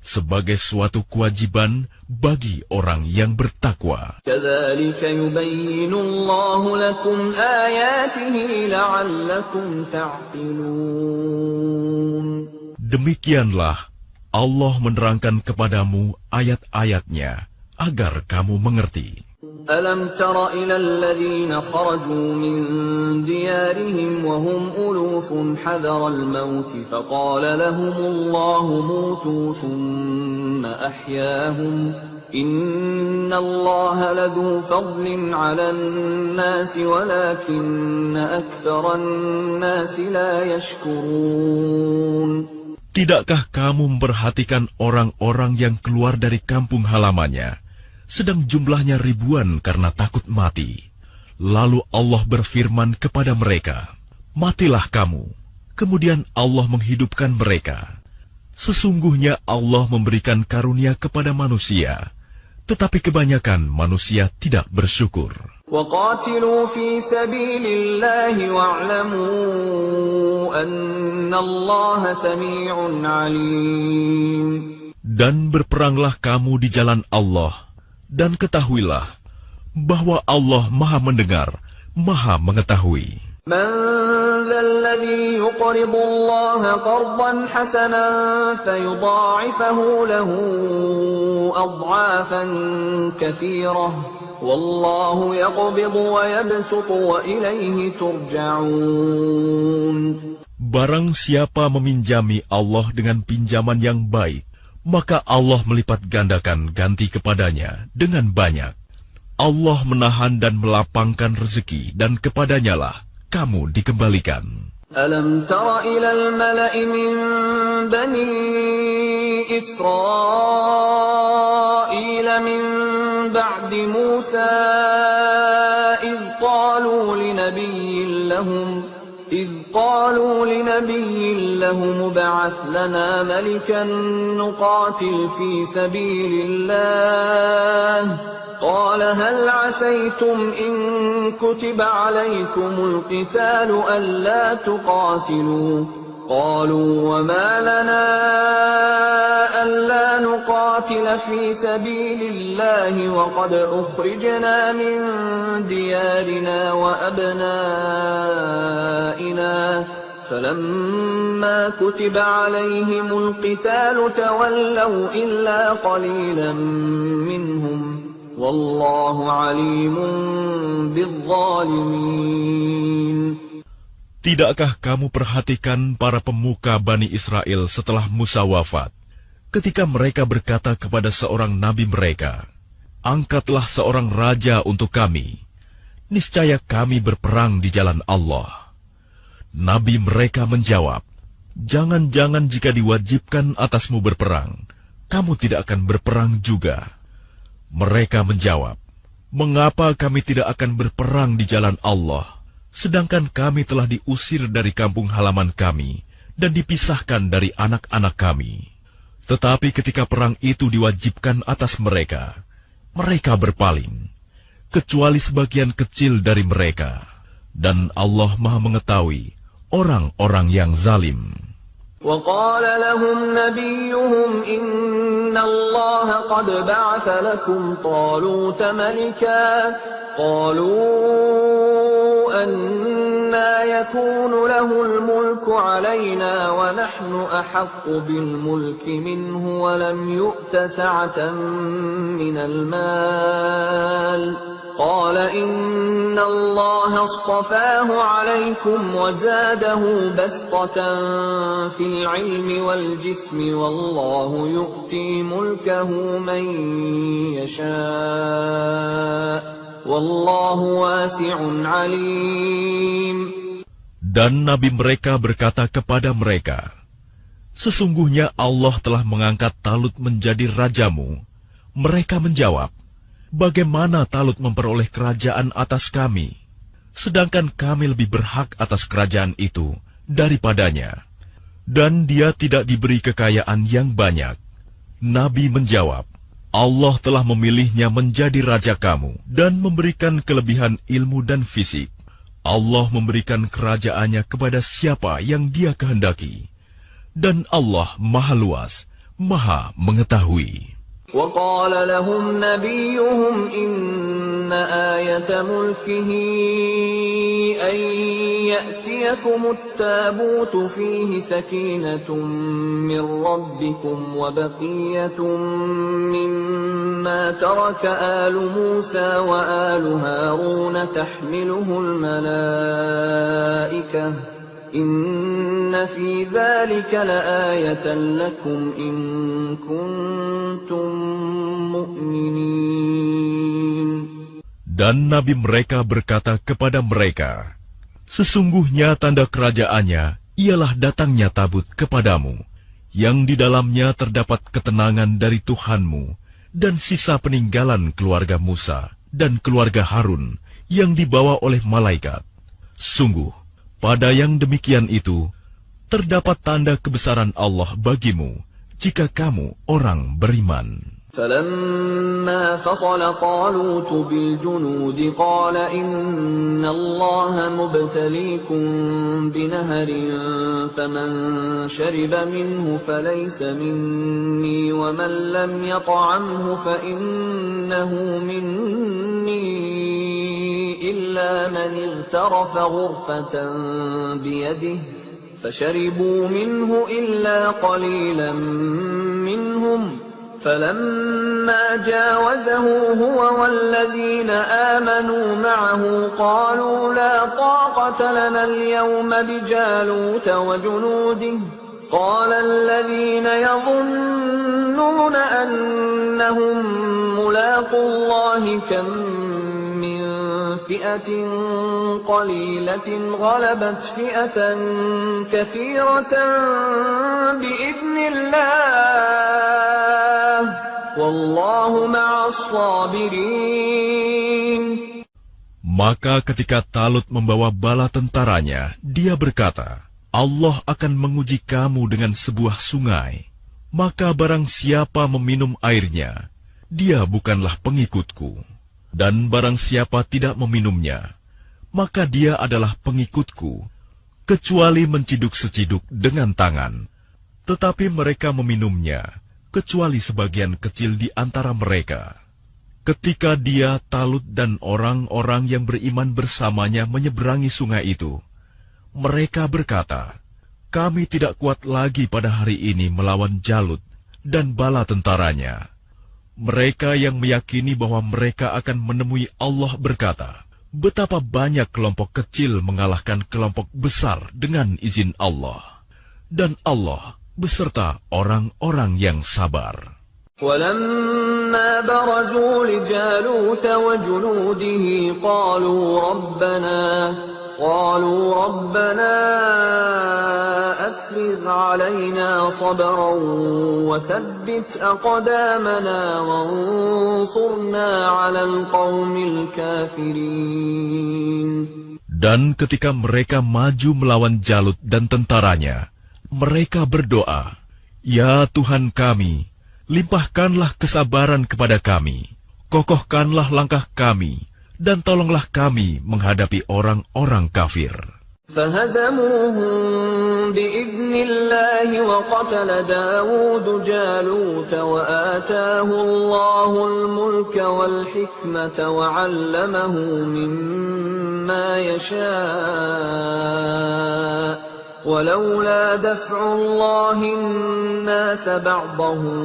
sebagai suatu kewajiban bagi orang yang bertakwa. كَذَلِكَ يُبَيِّنُ اللَّهُ لَكُمْ آيَاتِهِ لَعَلَّكُمْ تَعْقِلُونَ. Demikianlah Allah menerangkan kepadamu ayat-ayatnya agar kamu mengerti. أَلَمْ تَرَ إِلَى الَّذِينَ خَرَجُوا مِنْ دِيَارِهِمْ وَهُمْ أُلُوفٌ حَذَرَ الْمَوْتِ فَقَالَ لَهُمُ اللَّهُ مُوتُوا ثُمَّ أَحْيَاهُمْ إِنَّ اللَّهَ لَذُو فَضْلٍ عَلَى النَّاسِ وَلَكِنَّ أَكْثَرَ النَّاسِ لَا يَشْكُرُونَ. Tidakkah kamu memperhatikan orang-orang yang keluar dari kampung halamannya, sedang jumlahnya ribuan karena takut mati? Lalu Allah berfirman kepada mereka, matilah kamu. Kemudian Allah menghidupkan mereka. Sesungguhnya Allah memberikan karunia kepada manusia, tetapi kebanyakan manusia tidak bersyukur. وَقَاتِلُوا فِي سَبِيلِ اللَّهِ وَاعْلَمُوا أَنَّ اللَّهَ سَمِيعٌ عَلِيمٌ. Dan berperanglah kamu di jalan Allah, dan ketahuilah bahwa Allah Maha mendengar, Maha mengetahui. مَنْ ذَا الَّذِي يُقْرِضُ اللَّهَ قَرْضًا حَسَنًا فَيُضَاعِفَهُ لَهُ أَضْعَافًا كَثِيرَةً وَاللَّهُ يَقْبِضُ وَيَبْسُطُ وَإِلَيْهِ تُرْجَعُونَ. Barang siapa meminjami Allah dengan pinjaman yang baik, maka Allah melipat gandakan ganti kepadanya dengan banyak. Allah menahan dan melapangkan rezeki, dan kepadanya lah kamu dikembalikan. أَلَمْ تَرَ إِلَى الْمَلَإِ مِنْ بَنِي إِسْرَائِيلَ مِنْ بَعْدِ مُوسَى إِذْ قَالُوا إذ قالوا لنبي له مبعث لنا ملكا نقاتل في سبيل الله قال هل عسيتم إن كتب عليكم القتال ألا تقاتلوا قالوا وما لنا ألا نقاتل في سبيل الله وقد أخرجنا من ديارنا وأبنائنا فلما كتب عليهم القتال تولوا إلا قليلا منهم والله عليم بالظالمين. Tidakkah kamu perhatikan para pemuka Bani Israel setelah Musa wafat, ketika mereka berkata kepada seorang nabi mereka, "Angkatlah seorang raja untuk kami, niscaya kami berperang di jalan Allah." Nabi mereka menjawab, "Jangan-jangan jika diwajibkan atasmu berperang, kamu tidak akan berperang juga." Mereka menjawab, "Mengapa kami tidak akan berperang di jalan Allah, sedangkan kami telah diusir dari kampung halaman kami dan dipisahkan dari anak-anak kami?" Tetapi ketika perang itu diwajibkan atas mereka, mereka berpaling, kecuali sebagian kecil dari mereka. Dan Allah Maha mengetahui orang-orang yang zalim. وقال لهم نبيهم إن الله قد بعث لكم طالوت ملكا قالوا أنى يكون له الملك علينا ونحن أحق بالملك منه ولم يؤت سعة من المال قال إن الله اصطفاه عليكم وزاده بسطة في العلم والجسم والله يؤتي ملكه من يشاء والله واسع عليم. Dan nabi mereka berkata kepada mereka, "Sesungguhnya Allah telah mengangkat Talut menjadi rajamu." Mereka menjawab, "Bagaimana Talut memperoleh kerajaan atas kami, sedangkan kami lebih berhak atas kerajaan itu daripadanya, dan dia tidak diberi kekayaan yang banyak." Nabi menjawab, "Allah telah memilihnya menjadi raja kamu dan memberikan kelebihan ilmu dan fisik. Allah memberikan kerajaannya kepada siapa yang Dia kehendaki, dan Allah Maha Luas, Maha Mengetahui." وقال لهم نبيهم إن آية ملكه أن يأتيكم التابوت فيه سكينة من ربكم وبقية مما ترك آل موسى وآل هارون تحمله الملائكة إن في ذلك لآية لكم إن كنتم مؤمنين. Dan nabi mereka berkata kepada mereka, "Sesungguhnya tanda kerajaannya ialah datangnya tabut kepadamu, yang di dalamnya terdapat ketenangan dari Tuhanmu dan sisa peninggalan keluarga Musa dan keluarga Harun yang dibawa oleh malaikat. Sungguh, pada yang demikian itu, terdapat tanda kebesaran Allah bagimu, jika kamu orang beriman." فَلَمَّا فَصَلَ طَالُوتُ بِالْجُنُودِ قَالَ إِنَّ اللَّهَ مُبْتَلِيكُم بِنَهَرٍ فَمَن شَرِبَ مِنْهُ فَلَيْسَ مِنِّي وَمَن لَّمْ يَطْعَمْهُ فَإِنَّهُ مِنِّي إِلَّا مَنِ اغْتَرَفَ غُرْفَةً بِيَدِهِ فَشَرِبُوا مِنْهُ إِلَّا قَلِيلًا مِّنْهُمْ فَلَمَّا جَاوَزَهُ هُوَ وَالَّذِينَ آمَنُوا مَعَهُ قَالُوا لَا طَاقَةَ لَنَا الْيَوْمَ بِجَالُوتَ وَجُنُودِهِ قَالَ الَّذِينَ يَظُنُّونَ أَنَّهُم مُّلَاقُو اللَّهِ كَم مِّن فِئَةٍ قَلِيلَةٍ غَلَبَتْ فِئَةً كَثِيرَةً بِإِذْنِ اللَّهِ وَاللَّهُ مَعَ الصَّابِرِينَ. Maka ketika Talut membawa bala tentaranya, dia berkata, Allah akan menguji kamu dengan sebuah sungai. Maka barang siapa meminum airnya, dia bukanlah pengikutku. Dan barang siapa tidak meminumnya, maka dia adalah pengikutku, kecuali menciduk seciduk dengan tangan. Tetapi mereka meminumnya, kecuali sebagian kecil di antara mereka. Ketika dia, Talut, dan orang-orang yang beriman bersamanya menyeberangi sungai itu, mereka berkata, kami tidak kuat lagi pada hari ini melawan Jalut dan bala tentaranya. Mereka yang meyakini bahwa mereka akan menemui Allah berkata, betapa banyak kelompok kecil mengalahkan kelompok besar dengan izin Allah. Dan Allah beserta orang-orang yang sabar. ولما برزوا لجالوت وجنوده قالوا ربنا أفرغ علينا صبرا وثبت أقدامنا وانصرنا على القوم الكافرين. Dan ketika mereka maju melawan Jalut dan tentaranya, mereka berdoa, Ya Tuhan kami, limpahkanlah kesabaran kepada kami, kokohkanlah langkah kami, dan tolonglah kami menghadapi orang-orang kafir. فهزموهم بإذن الله وقتل داود جالوت وآتاه الله الملك والحكمة وعلمه مما يشاء ولولا دفع الله الناس بعضهم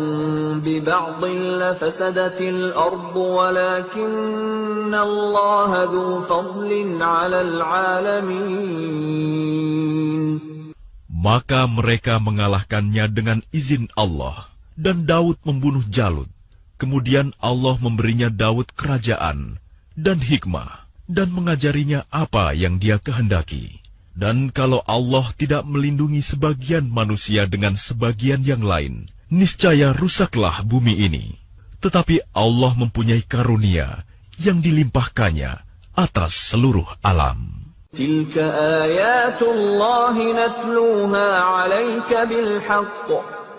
ببعض لفسدت الأرض ولكن الله ذو فضل على العالمين. Maka mereka mengalahkannya dengan izin Allah, dan Daud membunuh Jalut. Kemudian Allah memberinya Daud kerajaan dan hikmah, dan mengajarinya apa yang dia kehendaki. Dan kalau Allah tidak melindungi sebagian manusia dengan sebagian yang lain, niscaya rusaklah bumi ini. Tetapi Allah mempunyai karunia yang dilimpahkannya atas seluruh alam. Tilka ayatullahi natluha 'alaika bilhaqq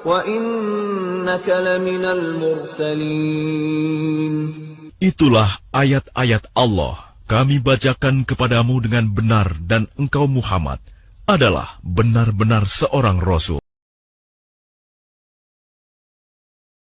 wa innaka laminal mursalin. Itulah ayat-ayat Allah. Kami bacakan kepadamu dengan benar dan engkau Muhammad adalah benar-benar seorang Rasul.